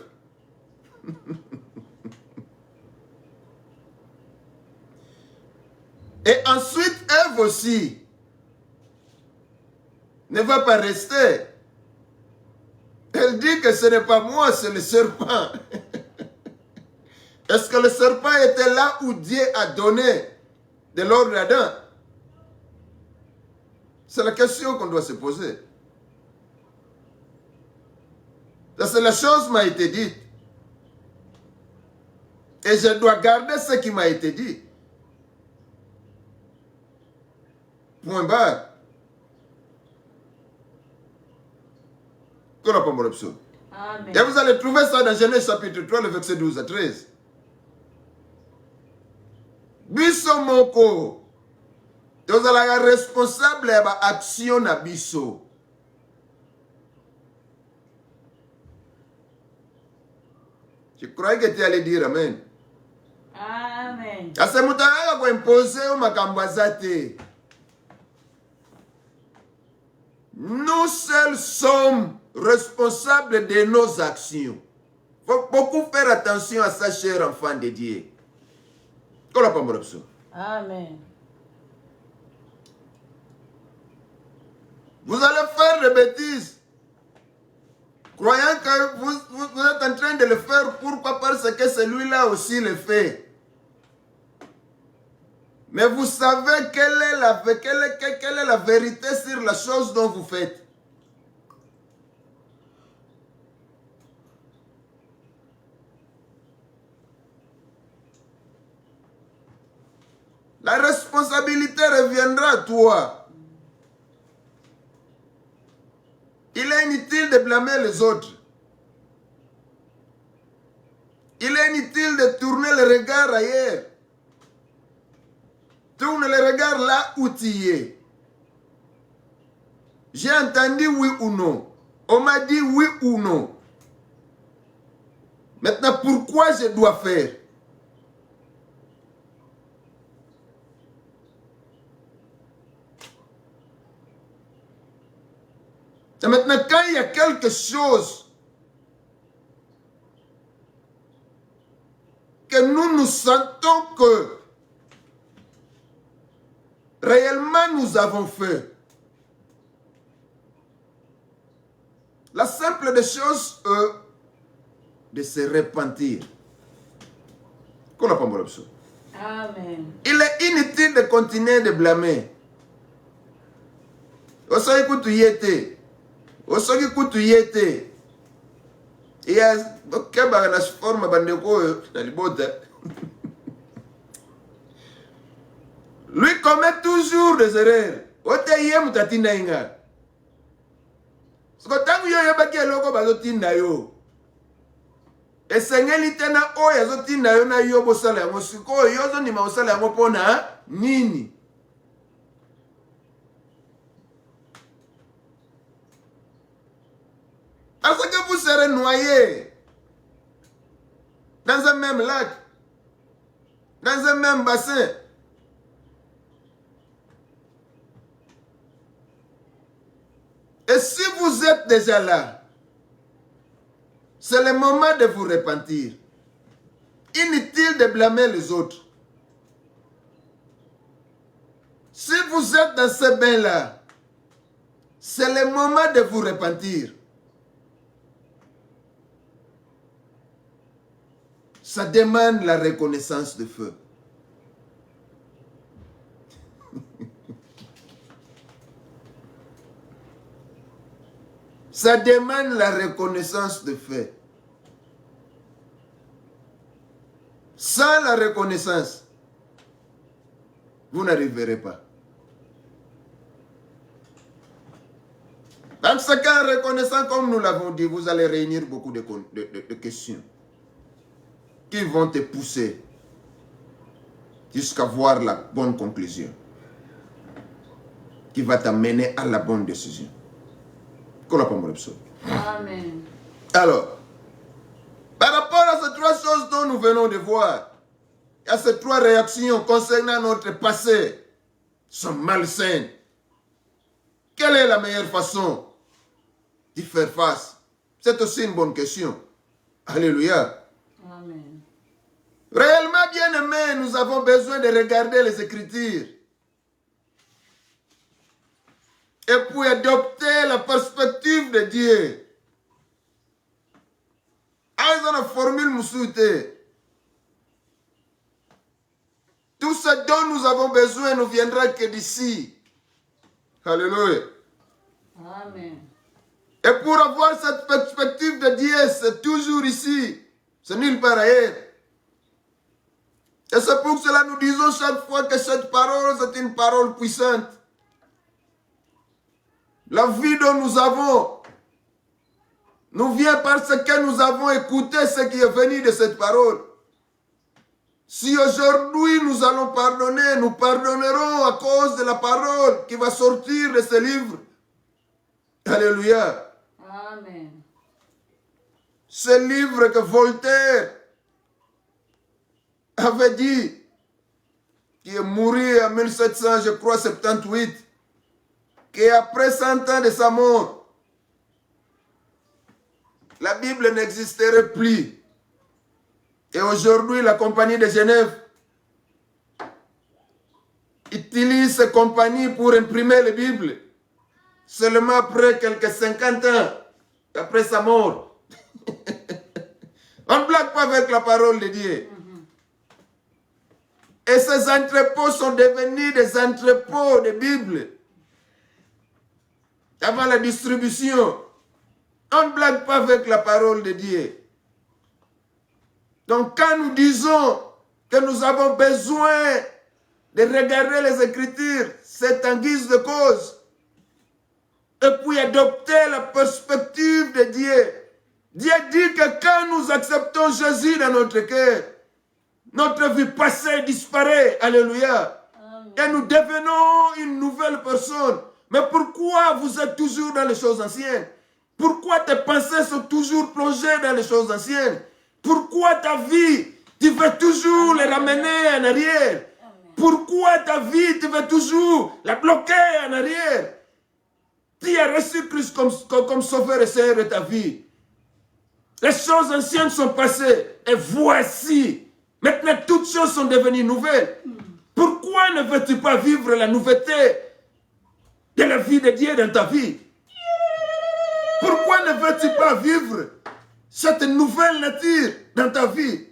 Et ensuite, Ève aussi ne va pas rester. Elle dit que ce n'est pas moi, c'est le serpent. Est-ce que le serpent était là où Dieu a donné de l'ordre à Adam? C'est la question qu'on doit se poser. Parce que la chose m'a été dite. Et je dois garder ce qui m'a été dit. Point barre. Amen. Et vous allez trouver ça dans Genèse chapitre 3, le verset 12 à 13. Biso moko. Vous allez responsable de l'action na biso. Je croyais que tu allais dire Amen. Amen. Ase mutanga ko imposer o makambazate. Nous seuls sommes responsables de nos actions. Il faut beaucoup faire attention à ça, cher enfant de Dieu. Amen. Vous allez faire des bêtises, croyant que vous êtes en train de le faire. Pourquoi? Parce que celui-là aussi le fait. Mais vous savez quelle est la vérité sur la chose dont vous faites. La responsabilité reviendra à toi. Il est inutile de blâmer les autres. Il est inutile de tourner le regard ailleurs. Tourne le regard là où tu es. J'ai entendu oui ou non. On m'a dit oui ou non. Maintenant, pourquoi je dois faire? Et maintenant, quand il y a quelque chose que nous sentons que réellement nous avons fait, la simple des choses est de se repentir. Amen. Il est inutile de continuer de blâmer. Osoki kutu yete. Osoki kutu yete. Il y a keba na forme bandeko na libota. Lui commet toujours des erreurs. Ote yem tatina inga. Soko tangu yo yebaki eloko bazotinda yo. Esengeli tena oyo azotinda yo na yo bosala yango sikoyo yo ozondima osala yango mpona nini? Parce que vous serez noyés dans un même lac. dans un même bassin. Et si vous êtes déjà là, c'est le moment de vous repentir. Inutile de blâmer les autres. Si vous êtes dans ce bain-là, c'est le moment de vous repentir. Ça demande la reconnaissance de feu. Ça demande la reconnaissance de feu. Sans la reconnaissance, vous n'arriverez pas. Dans ce cas, en reconnaissant, comme nous l'avons dit, vous allez réunir beaucoup de questions qui vont te pousser jusqu'à voir la bonne conclusion, qui va t'amener à la bonne décision. Amen. Alors, par rapport à ces trois choses dont nous venons de voir, il y a ces trois réactions concernant notre passé, sont malsaines. Quelle est la meilleure façon d'y faire face? C'est aussi une bonne question. Alléluia. Amen. Réellement, bien-aimés, nous avons besoin de regarder les Écritures et puis adopter la perspective de Dieu. Une formule moussoute. Tout ce dont nous avons besoin ne viendra que d'ici. Alléluia. Amen. Et pour avoir cette perspective de Dieu, c'est toujours ici. C'est nulle part ailleurs. Et c'est pour cela que nous disons chaque fois que cette parole, c'est une parole puissante. La vie dont nous avons nous vient parce que nous avons écouté ce qui est venu de cette parole. Si aujourd'hui nous allons pardonner, nous pardonnerons à cause de la parole qui va sortir de ce livre. Alléluia. Amen. Ce livre que Voltaire avait dit, qui est mouru en 1700, je crois, 78, qu'après 100 ans de sa mort, la Bible n'existerait plus. Et aujourd'hui, la Compagnie de Genève utilise cette compagnie pour imprimer les Bibles. Seulement après quelques 50 ans, après sa mort. On ne blague pas avec la parole de Dieu. Et ces entrepôts sont devenus des entrepôts de Bible. Avant la distribution, on ne blague pas avec la parole de Dieu. Donc quand nous disons que nous avons besoin de regarder les Écritures, c'est en guise de cause. Et puis adopter la perspective de Dieu. Dieu dit que quand nous acceptons Jésus dans notre cœur, notre vie passée disparaît. Alléluia. Amen. Et nous devenons une nouvelle personne. Mais pourquoi vous êtes toujours dans les choses anciennes? Pourquoi tes pensées sont toujours plongées dans les choses anciennes? Pourquoi ta vie, tu veux toujours les ramener en arrière? Pourquoi ta vie, tu veux toujours la bloquer en arrière? Tu as reçu Christ comme sauveur et seigneur de ta vie. Les choses anciennes sont passées. Et voici, maintenant toutes choses sont devenues nouvelles. Pourquoi ne veux-tu pas vivre la nouveauté de la vie de Dieu dans ta vie? Pourquoi ne veux-tu pas vivre cette nouvelle nature dans ta vie?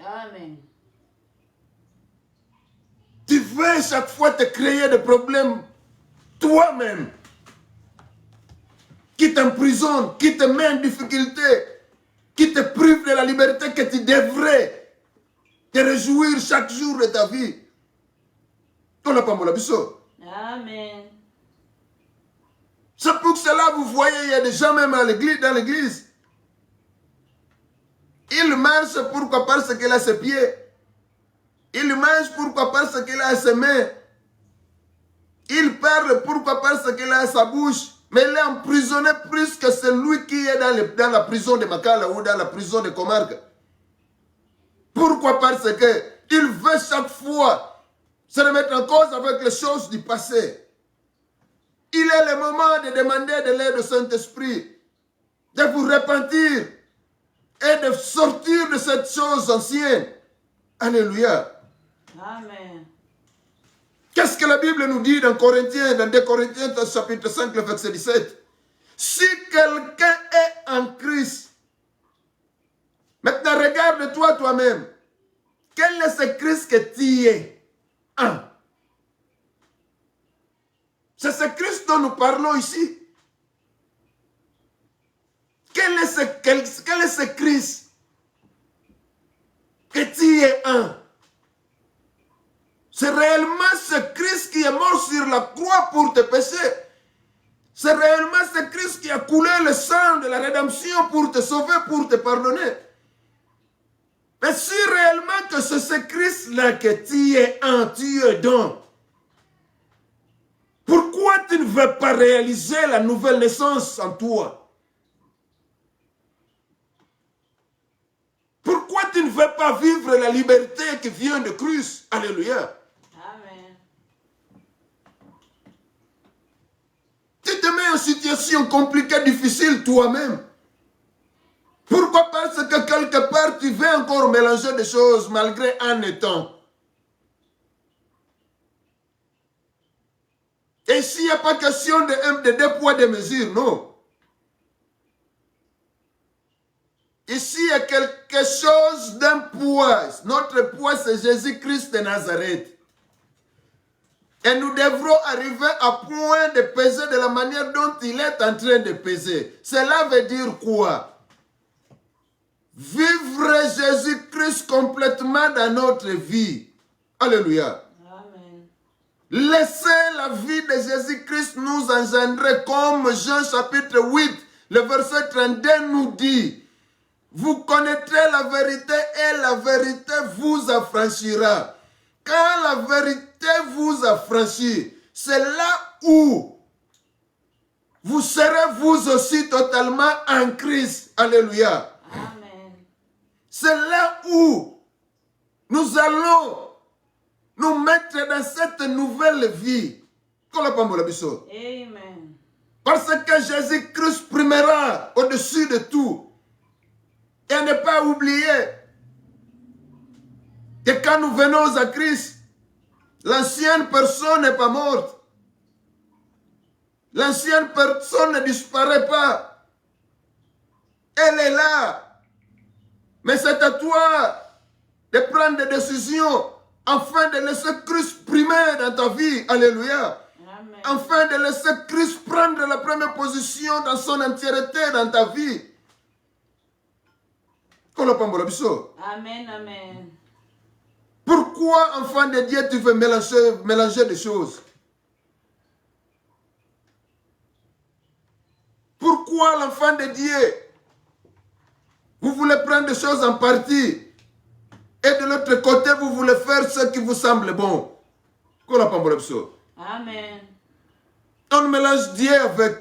Amen. Tu veux chaque fois te créer des problèmes toi-même, qui t'emprisonne, qui te met en difficulté, qui te prive de la liberté que tu devrais te réjouir chaque jour de ta vie. Amen. C'est pour cela vous voyez, il y a des gens même dans l'église. Il marche pourquoi? Parce qu'il a ses pieds. Il mange pourquoi? Parce qu'il a ses mains. Il parle pourquoi? Parce qu'il a sa bouche. Mais il est emprisonné plus que celui qui est dans la prison de Makala ou dans la prison de Comarca. Pourquoi? Parce que Il veut chaque fois se remettre en cause avec les choses du passé. Il est le moment de demander de l'aide au Saint-Esprit, de vous repentir et de sortir de cette chose ancienne. Alléluia. Amen. Qu'est-ce que la Bible nous dit dans Corinthiens, dans 2 Corinthiens chapitre 5, le verset 17? Si quelqu'un est en Christ, maintenant regarde-toi toi-même. Quel est ce Christ que tu es? C'est ce Christ dont nous parlons ici. Quel est ce Christ que tu es C'est réellement ce Christ qui est mort sur la croix pour te pécher. C'est réellement ce Christ qui a coulé le sang de la rédemption pour te sauver, pour te pardonner. Mais si réellement que c'est ce Christ-là que tu es dans, pourquoi tu ne veux pas réaliser la nouvelle naissance en toi? Pourquoi tu ne veux pas vivre la liberté qui vient de Christ? Alléluia. Amen. Tu te mets en situation compliquée, difficile toi-même. Pourquoi? Parce que quelque part, tu veux encore mélanger des choses malgré un étant. Et s'il n'y a pas question de deux poids, deux mesures, non. Ici, il y a quelque chose d'un poids. Notre poids, c'est Jésus-Christ de Nazareth. Et nous devrons arriver à point de peser de la manière dont il est en train de peser. Cela veut dire quoi? Vivre Jésus-Christ complètement dans notre vie. Alléluia. Amen. Laissez la vie de Jésus-Christ nous engendrer comme Jean chapitre 8, le verset 32 nous dit. Vous connaîtrez la vérité et la vérité vous affranchira. Quand la vérité vous affranchit, c'est là où vous serez vous aussi totalement en Christ. Alléluia. Amen. C'est là où nous allons nous mettre dans cette nouvelle vie. Amen. Parce que Jésus-Christ primera au-dessus de tout. Et ne pas oublier que quand nous venons à Christ, l'ancienne personne n'est pas morte. L'ancienne personne ne disparaît pas. Elle est là. Mais c'est à toi de prendre des décisions afin de laisser Christ primer dans ta vie. Alléluia. Amen. Afin de laisser Christ prendre la première position dans son entièreté dans ta vie. Amen, amen. Pourquoi, enfant de Dieu, tu veux mélanger des choses? Pourquoi, l'enfant de Dieu, vous voulez prendre des choses en partie et de l'autre côté, vous voulez faire ce qui vous semble bon? Amen. On mélange Dieu avec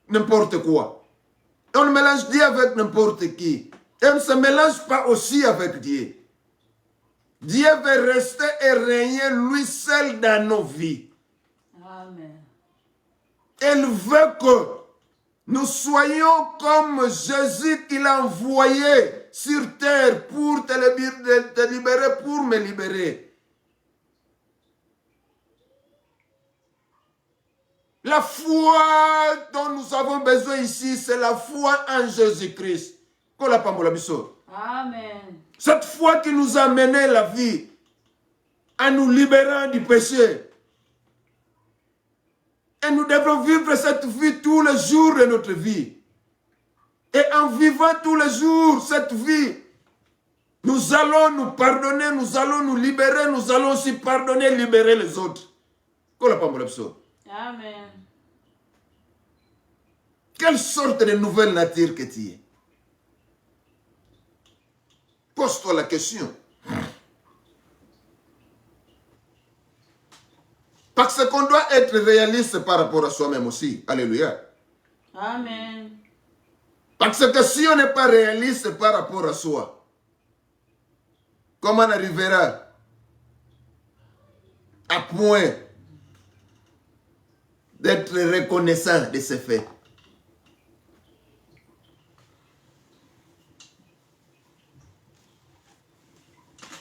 n'importe quoi. On mélange Dieu avec n'importe qui. Et on ne se mélange pas aussi avec Dieu. Dieu veut rester et régner lui seul dans nos vies. Amen. Il veut que nous soyons comme Jésus qu'il a envoyé sur terre pour te libérer, pour me libérer. La foi dont nous avons besoin ici, c'est la foi en Jésus-Christ. Amen. Cette foi qui nous a mené la vie en nous libérant du péché. Et nous devons vivre cette vie tous les jours de notre vie. Et en vivant tous les jours cette vie, nous allons nous pardonner, nous allons nous libérer, nous allons aussi pardonner, libérer les autres. Amen. Quelle sorte de nouvelle nature que tu es? Pose-toi la question. Parce qu'on doit être réaliste par rapport à soi-même aussi. Alléluia. Amen. Parce que si on n'est pas réaliste par rapport à soi, comment on arrivera à point d'être reconnaissant de ces faits?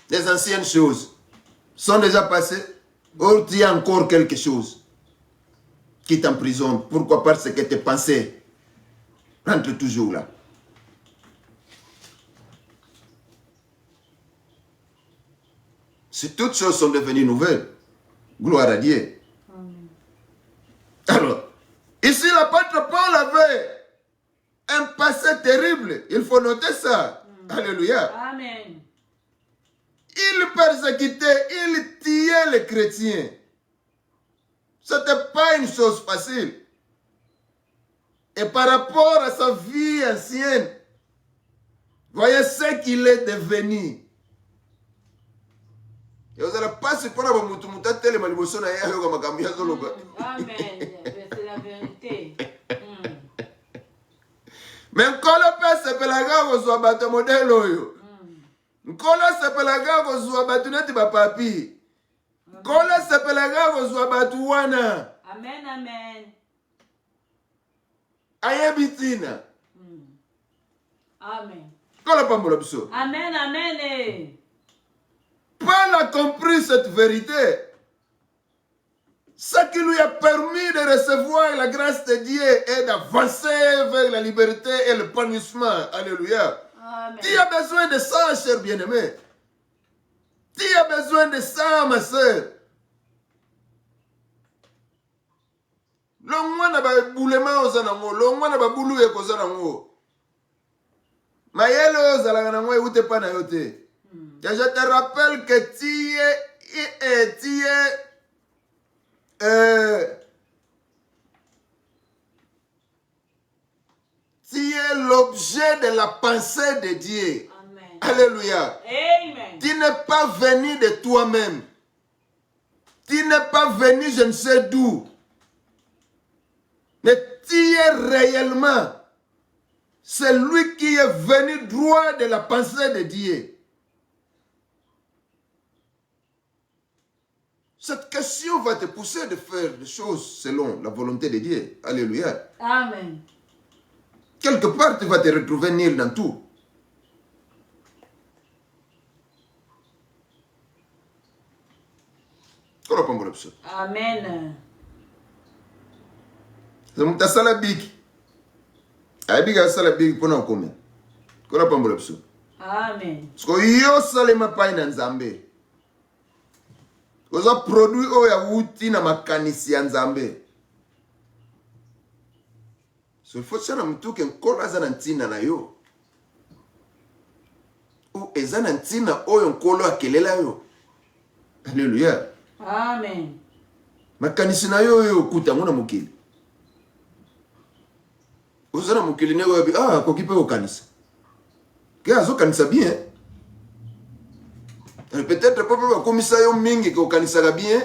Les anciennes choses sont déjà passées. Or, il y a encore quelque chose qui t'emprisonne. Pourquoi? Parce que tes pensées rentrent toujours là. Si toutes choses sont devenues nouvelles, gloire à Dieu. Amen. Alors, ici l'apôtre Paul avait un passé terrible. Il faut noter ça. Alléluia. Amen. Il persécutait, il tuait les chrétiens. Ce n'était pas une chose facile. Et par rapport à sa vie ancienne, voyez ce qu'il est devenu. Et vous n'allez pas se prendre à Amen. C'est la vérité. Mais nkolo pe sepelaga kozwa bato modèle oyo. Nkolo sepelaga kozwa bato neti bapapi. Nkolo sepelaga kozwa bato wana. Amen, amen. Ayebitina. Amen. Nkolo pambola biso. Amen, amen. Paul a compris cette vérité. Ce qui lui a permis de recevoir la grâce de Dieu et d'avancer vers la liberté et le punishment. Alléluia. Amen. Tu as besoin de ça, cher bien-aimé. Tu as besoin de ça, ma soeur. Longwana ba boulema ozanango, longwana ba boulu e kozanango. Mayelo ozalanga nango e ute pa na yote. Je te rappelle que tu es l'objet de la pensée de Dieu. Amen. Alléluia. Amen. Tu n'es pas venu de toi-même. Tu n'es pas venu je ne sais d'où. Mais tu es réellement celui qui est venu droit de la pensée de Dieu. Cette question va te pousser de faire des choses selon la volonté de Dieu. Alléluia. Amen. Quelque part, tu vas te retrouver nul dans tout. Amen. C'est ça la big. Abiga sala big pour nous commun. Amen. Parce que yo salema pa ina nzambe. Oza produit oya wuti na makanisi ya nzambe. So faut chana mtuke nkolo za ntina na yo. O eza na ntina oyo nkolo akelela yo. Alléluia. Amen. Makanisi na yo yo kutango na mukili. Ozana mukili ne wabi kokipe ko kanisa. Ke azo kanisa bien. Peut-être pas comme ça yo mingi ko kanisa bien.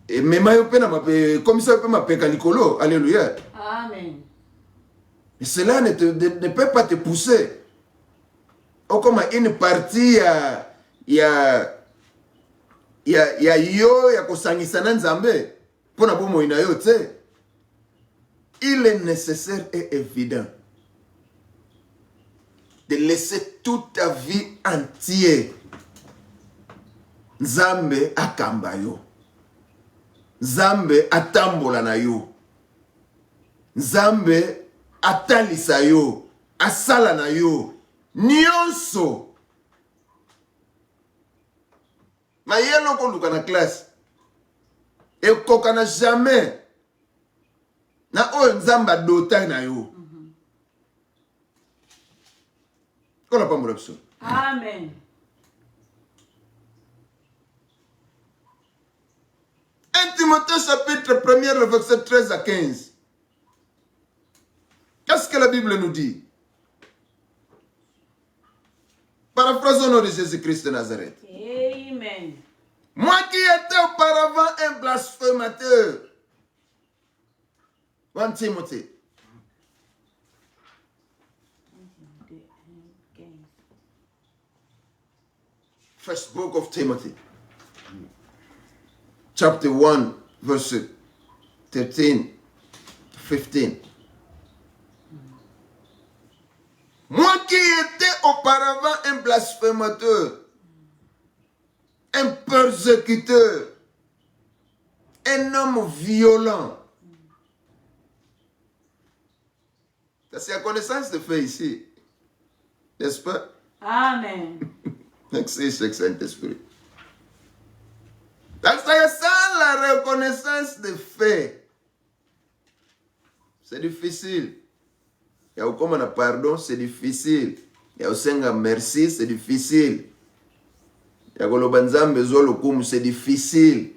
Et même yo pena mape comme ça peut mapeka likolo. Alléluia. Amen. Mais cela ne peut pas te pousser. Ou comme une partie ya yo ya kosangisa na nzambe pona bomo ina yo te. Il est nécessaire et évident de laisser toute ta vie entière Nzambe akamba yo. Nzambe atambola na yo. Nzambe atalisa yo. Asala na yo. Nyonso. Ma yelo ko luka na classe. E kokana jamais. Na oyo Nzamba dota na yo. Kola pambola biso. Amen. 1 Timothée chapitre 1er, le verset 13 à 15. Qu'est-ce que la Bible nous dit? Paraphrase au nom de Jésus-Christ de Nazareth. Amen. Moi qui étais auparavant un blasphémateur. 1 Timothée. First book of Timothy, chapter 1, verse 13 to 15. Moi qui étais auparavant un blasphémateur, un persécuteur, un homme violent. Ça, c'est la connaissance de fait ici. N'est-ce pas? Amen. Merci, Saint-Esprit. Donc, c'est ça la reconnaissance de fait. C'est difficile. Il y a comme un pardon, c'est difficile. Il y a aussi un merci, c'est difficile. Il y a Golobanzambe Zolokum, c'est difficile.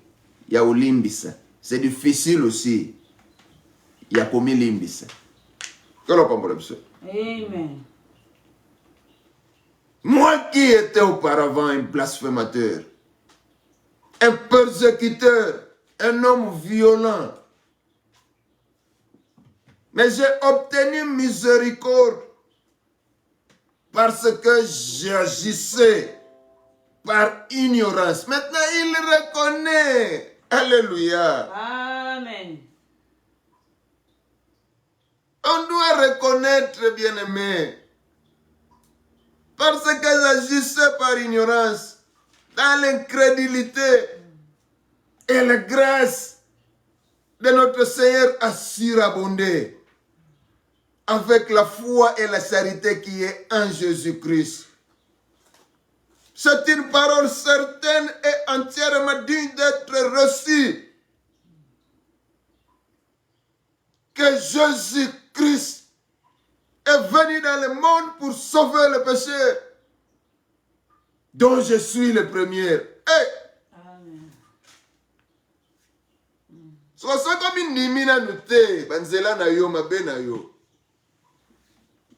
Il y a Olimbisa, c'est difficile aussi. Il y a Komi Limbisa. Amen. Moi qui étais auparavant un blasphémateur, un persécuteur, un homme violent, mais j'ai obtenu miséricorde parce que j'agissais par ignorance. Maintenant, il reconnaît. Alléluia. Amen. On doit reconnaître, bien-aimé, parce que j'agissais par ignorance, dans l'incrédulité, et la grâce de notre Seigneur a surabondé avec la foi et la charité qui est en Jésus-Christ. C'est une parole certaine et entièrement digne d'être reçue. Que Jésus-Christ est venu dans le monde pour sauver le péché, dont je suis le premier. Hey! Amen. So comme une nimina noté, banzela na yo mabe na yo.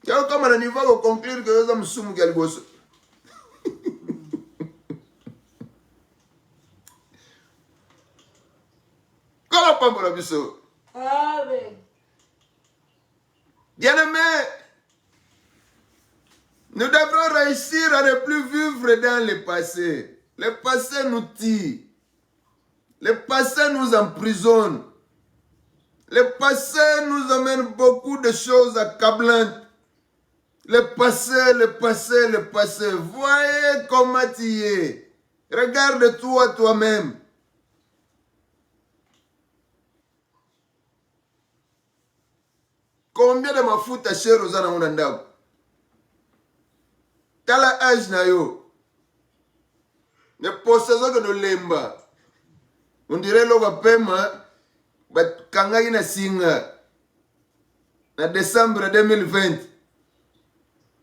Car comme on y va conclure que nous sommes galbos. Comment pas pour la biso? Amen. Bien-aimé, nous devrons réussir à ne plus vivre dans le passé. Le passé nous tue. Le passé nous emprisonne. Le passé nous amène beaucoup de choses accablantes. Le passé, le passé, le passé. Voyez comment tu es. Regarde-toi toi-même. Combien de mafuta cher aux anamundandao? Tala âge na yo. Ne possède que nous lemba. On dirait l'on paiement, but kanga na singa. Na décembre 2020.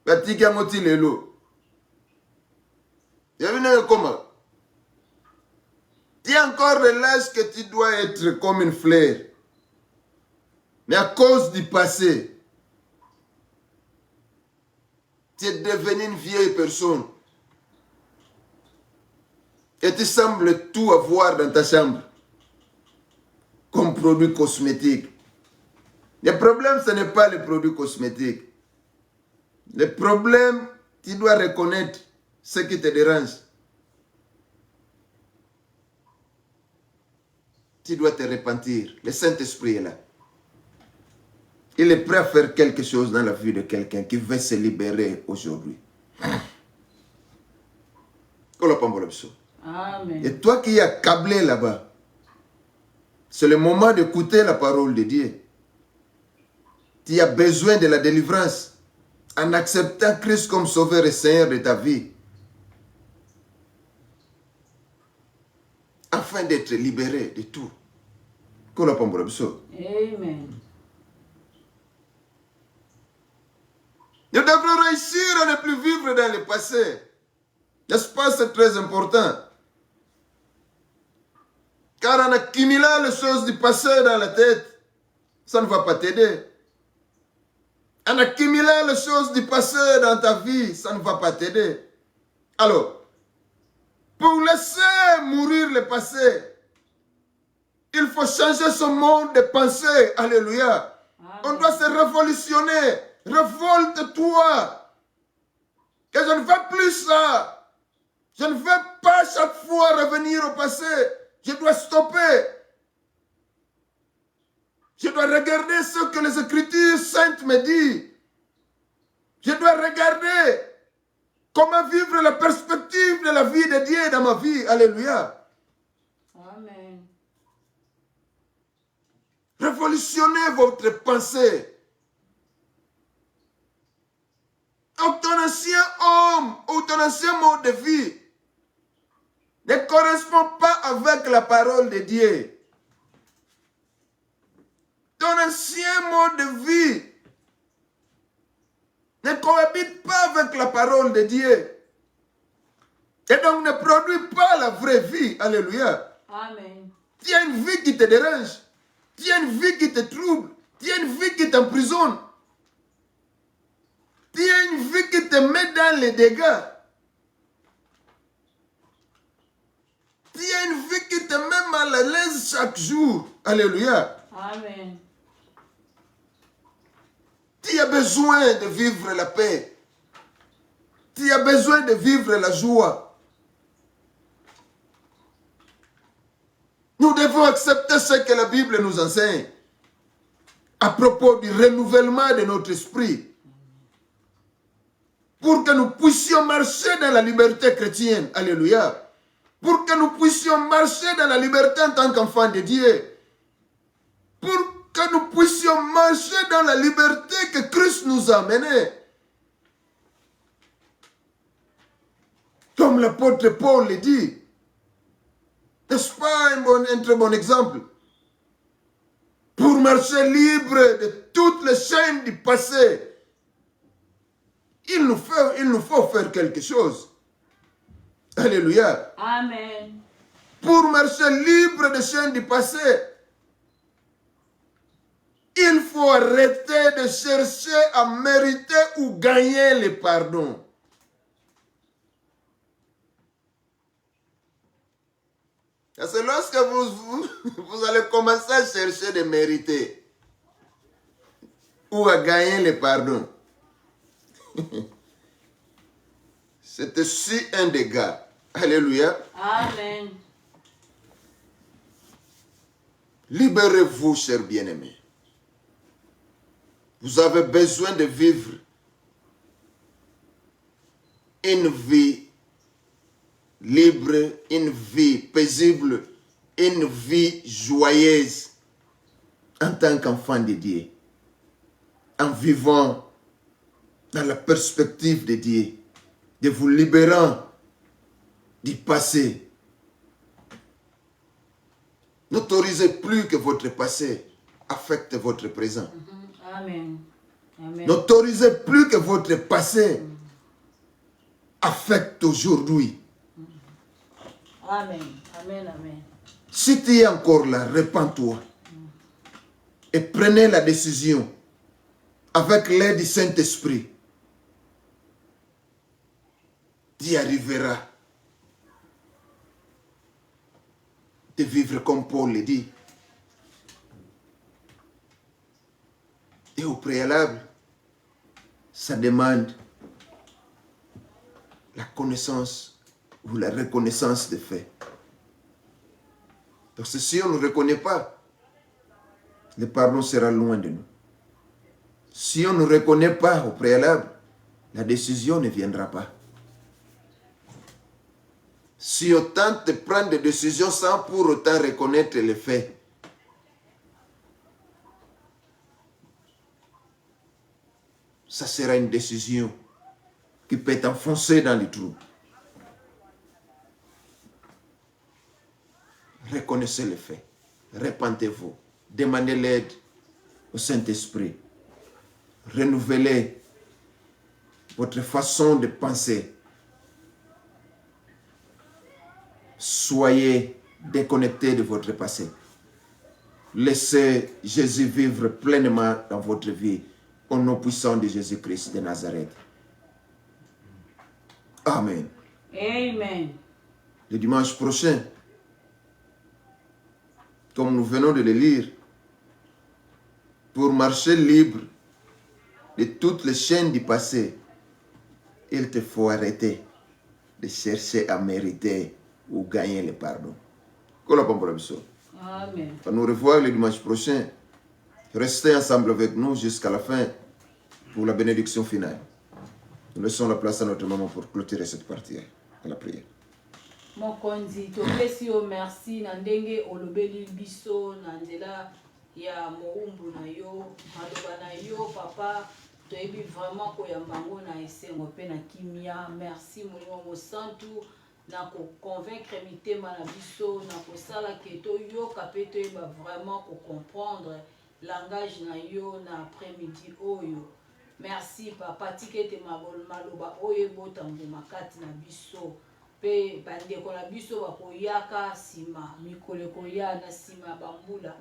Batiki a moti lelo. Y'a vu comment? Tu as encore de l'âge que tu dois être comme une fleur. Mais à cause du passé, tu es devenu une vieille personne. Et tu sembles tout avoir dans ta chambre. Comme produit cosmétique. Le problème, ce n'est pas les produits cosmétiques. Le problème, tu dois reconnaître ce qui te dérange. Tu dois te repentir. Le Saint-Esprit est là. Il est prêt à faire quelque chose dans la vie de quelqu'un qui veut se libérer aujourd'hui. Amen. Et toi qui es accablé là-bas, c'est le moment d'écouter la parole de Dieu. Tu as besoin de la délivrance en acceptant Christ comme sauveur et Seigneur de ta vie. Afin d'être libéré de tout. Amen. Nous devrons réussir à ne plus vivre dans le passé. N'est-ce pas, c'est très important. Car en accumulant les choses du passé dans la tête, ça ne va pas t'aider. En accumulant les choses du passé dans ta vie, ça ne va pas t'aider. Alors, pour laisser mourir le passé, il faut changer son mode de pensée. Alléluia. Amen. On doit se révolutionner. Révolte-toi. Que je ne fais plus ça. Je ne veux pas chaque fois revenir au passé. Je dois stopper. Je dois regarder ce que les Écritures saintes me disent. Je dois regarder comment vivre la perspective de la vie de Dieu dans ma vie. Alléluia. Amen. Révolutionnez votre pensée. Ton ancien homme ou ton ancien mode de vie ne correspond pas avec la parole de Dieu. Ton ancien mode de vie ne cohabite pas avec la parole de Dieu. Et donc ne produit pas la vraie vie. Alléluia. Amen. Tu as une vie qui te dérange. Tu as une vie qui te trouble. Tu as une vie qui t'emprisonne. Tu as une vie qui te met dans les dégâts. Tu as une vie qui te met mal à l'aise chaque jour. Alléluia. Amen. Tu as besoin de vivre la paix. Tu as besoin de vivre la joie. Nous devons accepter ce que la Bible nous enseigne à propos du renouvellement de notre esprit pour que nous puissions marcher dans la liberté chrétienne. Alléluia. Pour que nous puissions marcher dans la liberté en tant qu'enfants de Dieu. Pour que nous puissions marcher dans la liberté que Christ nous a menée. Comme l'apôtre Paul le dit. N'est-ce pas un très bon exemple? Pour marcher libre de toutes les chaînes du passé, il nous faut faire quelque chose. Alléluia. Amen. Pour marcher libre des chaînes du passé, il faut arrêter de chercher à mériter ou gagner le pardon. C'est lorsque vous allez commencer à chercher de mériter ou à gagner le pardon. C'est aussi un dégât. Alléluia. Amen. Libérez-vous, chers bien-aimés. Vous avez besoin de vivre une vie libre, une vie paisible, une vie joyeuse en tant qu'enfant de Dieu, en vivant dans la perspective de Dieu, de vous libérant du passé. N'autorisez plus que votre passé affecte votre présent. Amen. Amen. N'autorisez plus que votre passé affecte aujourd'hui. Amen. Amen. Amen. Si tu es encore là, répands-toi. Et prenez la décision avec l'aide du Saint-Esprit. Tu y arriveras de vivre comme Paul le dit. Et au préalable, ça demande la connaissance ou la reconnaissance des faits. Parce que si on ne reconnaît pas, le pardon sera loin de nous. Si on ne reconnaît pas au préalable, la décision ne viendra pas. Si on tente de prendre des décisions sans pour autant reconnaître les faits, ça sera une décision qui peut t'enfoncer dans les trous. Reconnaissez les faits. Repentez-vous. Demandez l'aide au Saint-Esprit. Renouvelez votre façon de penser. Soyez déconnectés de votre passé. Laissez Jésus vivre pleinement dans votre vie. Au nom puissant de Jésus-Christ de Nazareth. Amen. Amen. Le dimanche prochain, comme nous venons de le lire, pour marcher libre de toutes les chaînes du passé, il te faut arrêter de chercher à mériter ou gagner le pardon. Amen. On nous revoit le dimanche prochain. Restez ensemble avec nous jusqu'à la fin pour la bénédiction finale. Nous laissons la place à notre maman pour clôturer cette partie à la prière. Mokonzi, topesi o merci na ndenge olobeli biso na nzela ya moumbu na yo, madoba na yo, papa, toyebi vraiment koyambango na esengo pe na kimia. Merci molimo mosantu na ko convaincre mitema na biso na ko sala ke to yo kapeto eba vraiment ko comprendre langage na yo na après-midi oyo. Merci papa tikete maloba oyo botambu makati na biso. Pe bandeko na biso bakoyaka sima mikolo koya na sima bambula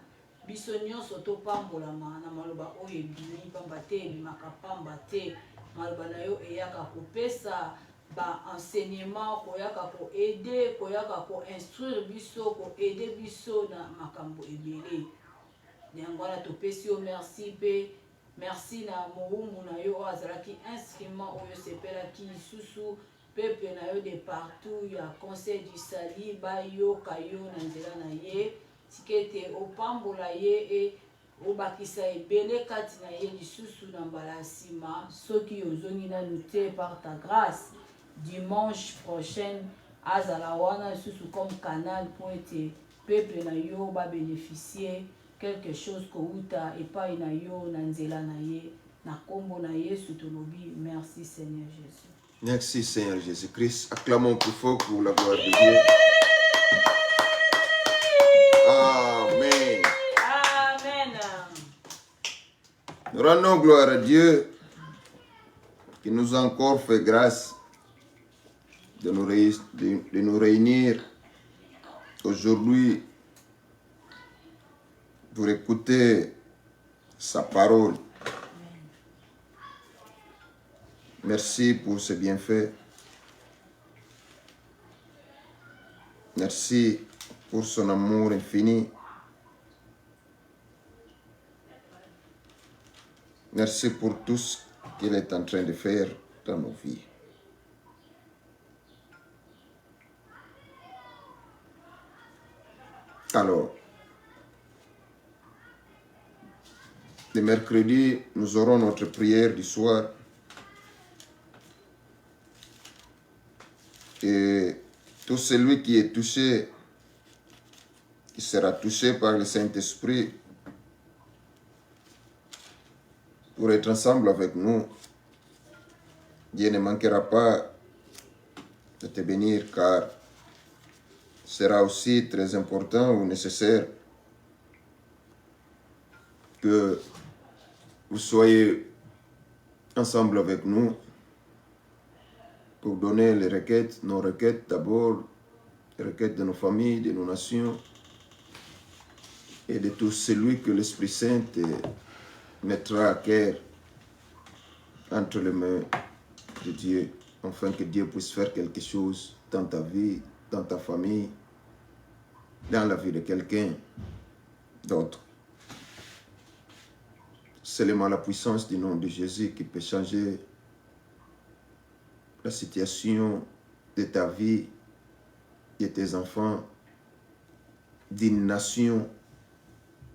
biso nyonso topambolama na maloba oyo ebimi pamba te ebimaka pamba te maloba na yo eyaka kopesa ba enseignement koyaka ko aider koyaka ko instruire biso ko aider biso na makambo ebele yango wana topesi yo merci pe merci na moumbu na yo azalaki instrument oyo sepelaki lisusu peuple na yo de partout ya conseil du sali ba yo kayo na nzela na ye tikete opambola ye e obakisa ebele kati na ye lisusu na mbala nsima soki ozongi nanu te par ta grâce dimanche prochain azala wana lisusu comme canal pour ete peuple na yo babénéficier quelque chose kouta epai na yo na nzela na ye na kombo na yesu tolobi merci Seigneur Jésus. Merci Seigneur Jésus-Christ. Acclamons plus fort pour la gloire de Dieu. Amen. Amen. Nous rendons gloire à Dieu qui nous a encore fait grâce de nous réunir aujourd'hui pour écouter sa parole. Merci pour ce bienfait. Merci pour son amour infini. Merci pour tout ce qu'il est en train de faire dans nos vies. Alors, le mercredi, nous aurons notre prière du soir. Et tout celui qui est touché, qui sera touché par le Saint-Esprit, pour être ensemble avec nous, Dieu ne manquera pas de te bénir, car sera aussi très important ou nécessaire que vous soyez ensemble avec nous pour donner les requêtes, nos requêtes d'abord, les requêtes de nos familles, de nos nations et de tout celui que l'Esprit Saint mettra à cœur entre les mains de Dieu, afin que Dieu puisse faire quelque chose dans ta vie, dans ta famille, dans la vie de quelqu'un d'autre. Seulement la puissance du nom de Jésus qui peut changer la situation de ta vie, de tes enfants, d'une nation,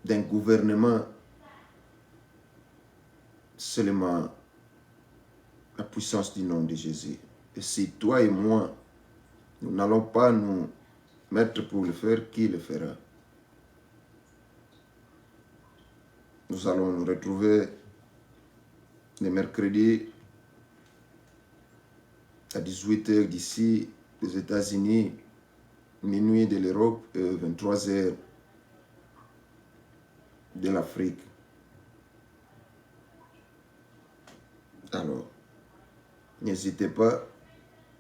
d'un gouvernement. Seulement la puissance du nom de Jésus. Et si toi et moi, nous n'allons pas nous mettre pour le faire, qui le fera? Nous allons nous retrouver le mercredi à 18h d'ici, des États-Unis, minuit de l'Europe et 23h de l'Afrique. Alors, n'hésitez pas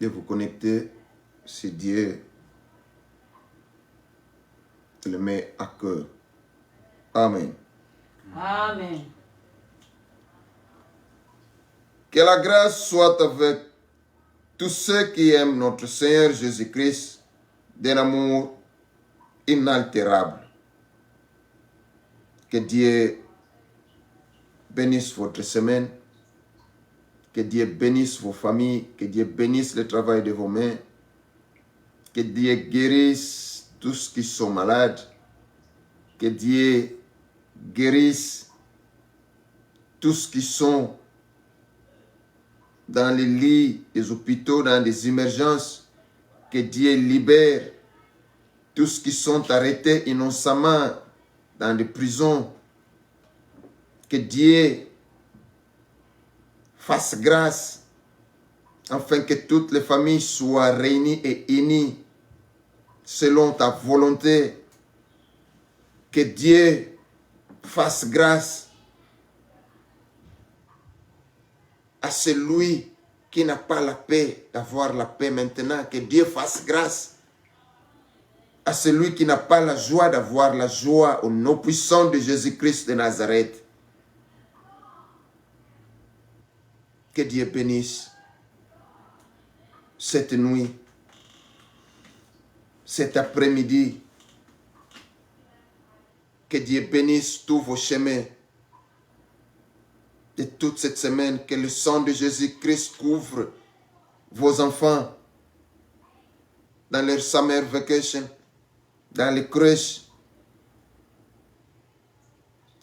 de vous connecter si Dieu le met à cœur. Amen. Amen. Que la grâce soit avec tous ceux qui aiment notre Seigneur Jésus-Christ d'un amour inaltérable. Que Dieu bénisse votre semaine. Que Dieu bénisse vos familles. Que Dieu bénisse le travail de vos mains. Que Dieu guérisse tous ceux qui sont malades. Que Dieu guérisse tous ceux qui sont dans les lits des hôpitaux, dans des émergences. Que Dieu libère tous ceux qui sont arrêtés innocemment dans des prisons. Que Dieu fasse grâce afin que toutes les familles soient réunies et unies selon ta volonté. Que Dieu fasse grâce à celui qui n'a pas la paix d'avoir la paix maintenant. Que Dieu fasse grâce à celui qui n'a pas la joie d'avoir la joie au nom puissant de Jésus-Christ de Nazareth. Que Dieu bénisse cette nuit, cet après-midi. Que Dieu bénisse tous vos chemins de toute cette semaine. Que le sang de Jésus-Christ couvre vos enfants dans leur summer vacation, dans les crèches.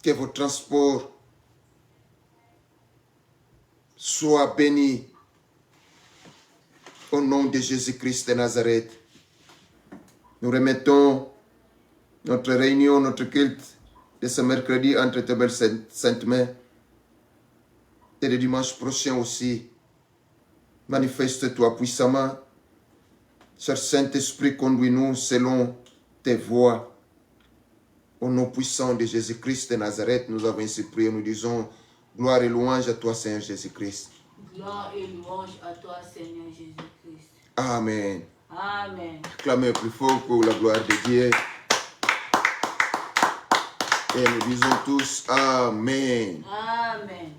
Que vos transports soient bénis au nom de Jésus-Christ de Nazareth. Nous remettons notre réunion, notre culte de ce mercredi entre tes belles saintes mains. Et le dimanche prochain aussi. Manifeste-toi puissamment. Cher Saint-Esprit, conduis-nous selon tes voies. Au nom puissant de Jésus-Christ de Nazareth, nous avons ainsi prié. Nous disons gloire et louange à toi, Seigneur Jésus-Christ. Gloire et louange à toi, Seigneur Jésus-Christ. Amen. Amen. Acclamez plus fort pour la gloire de Dieu. Et nous disons tous Amen. Amen.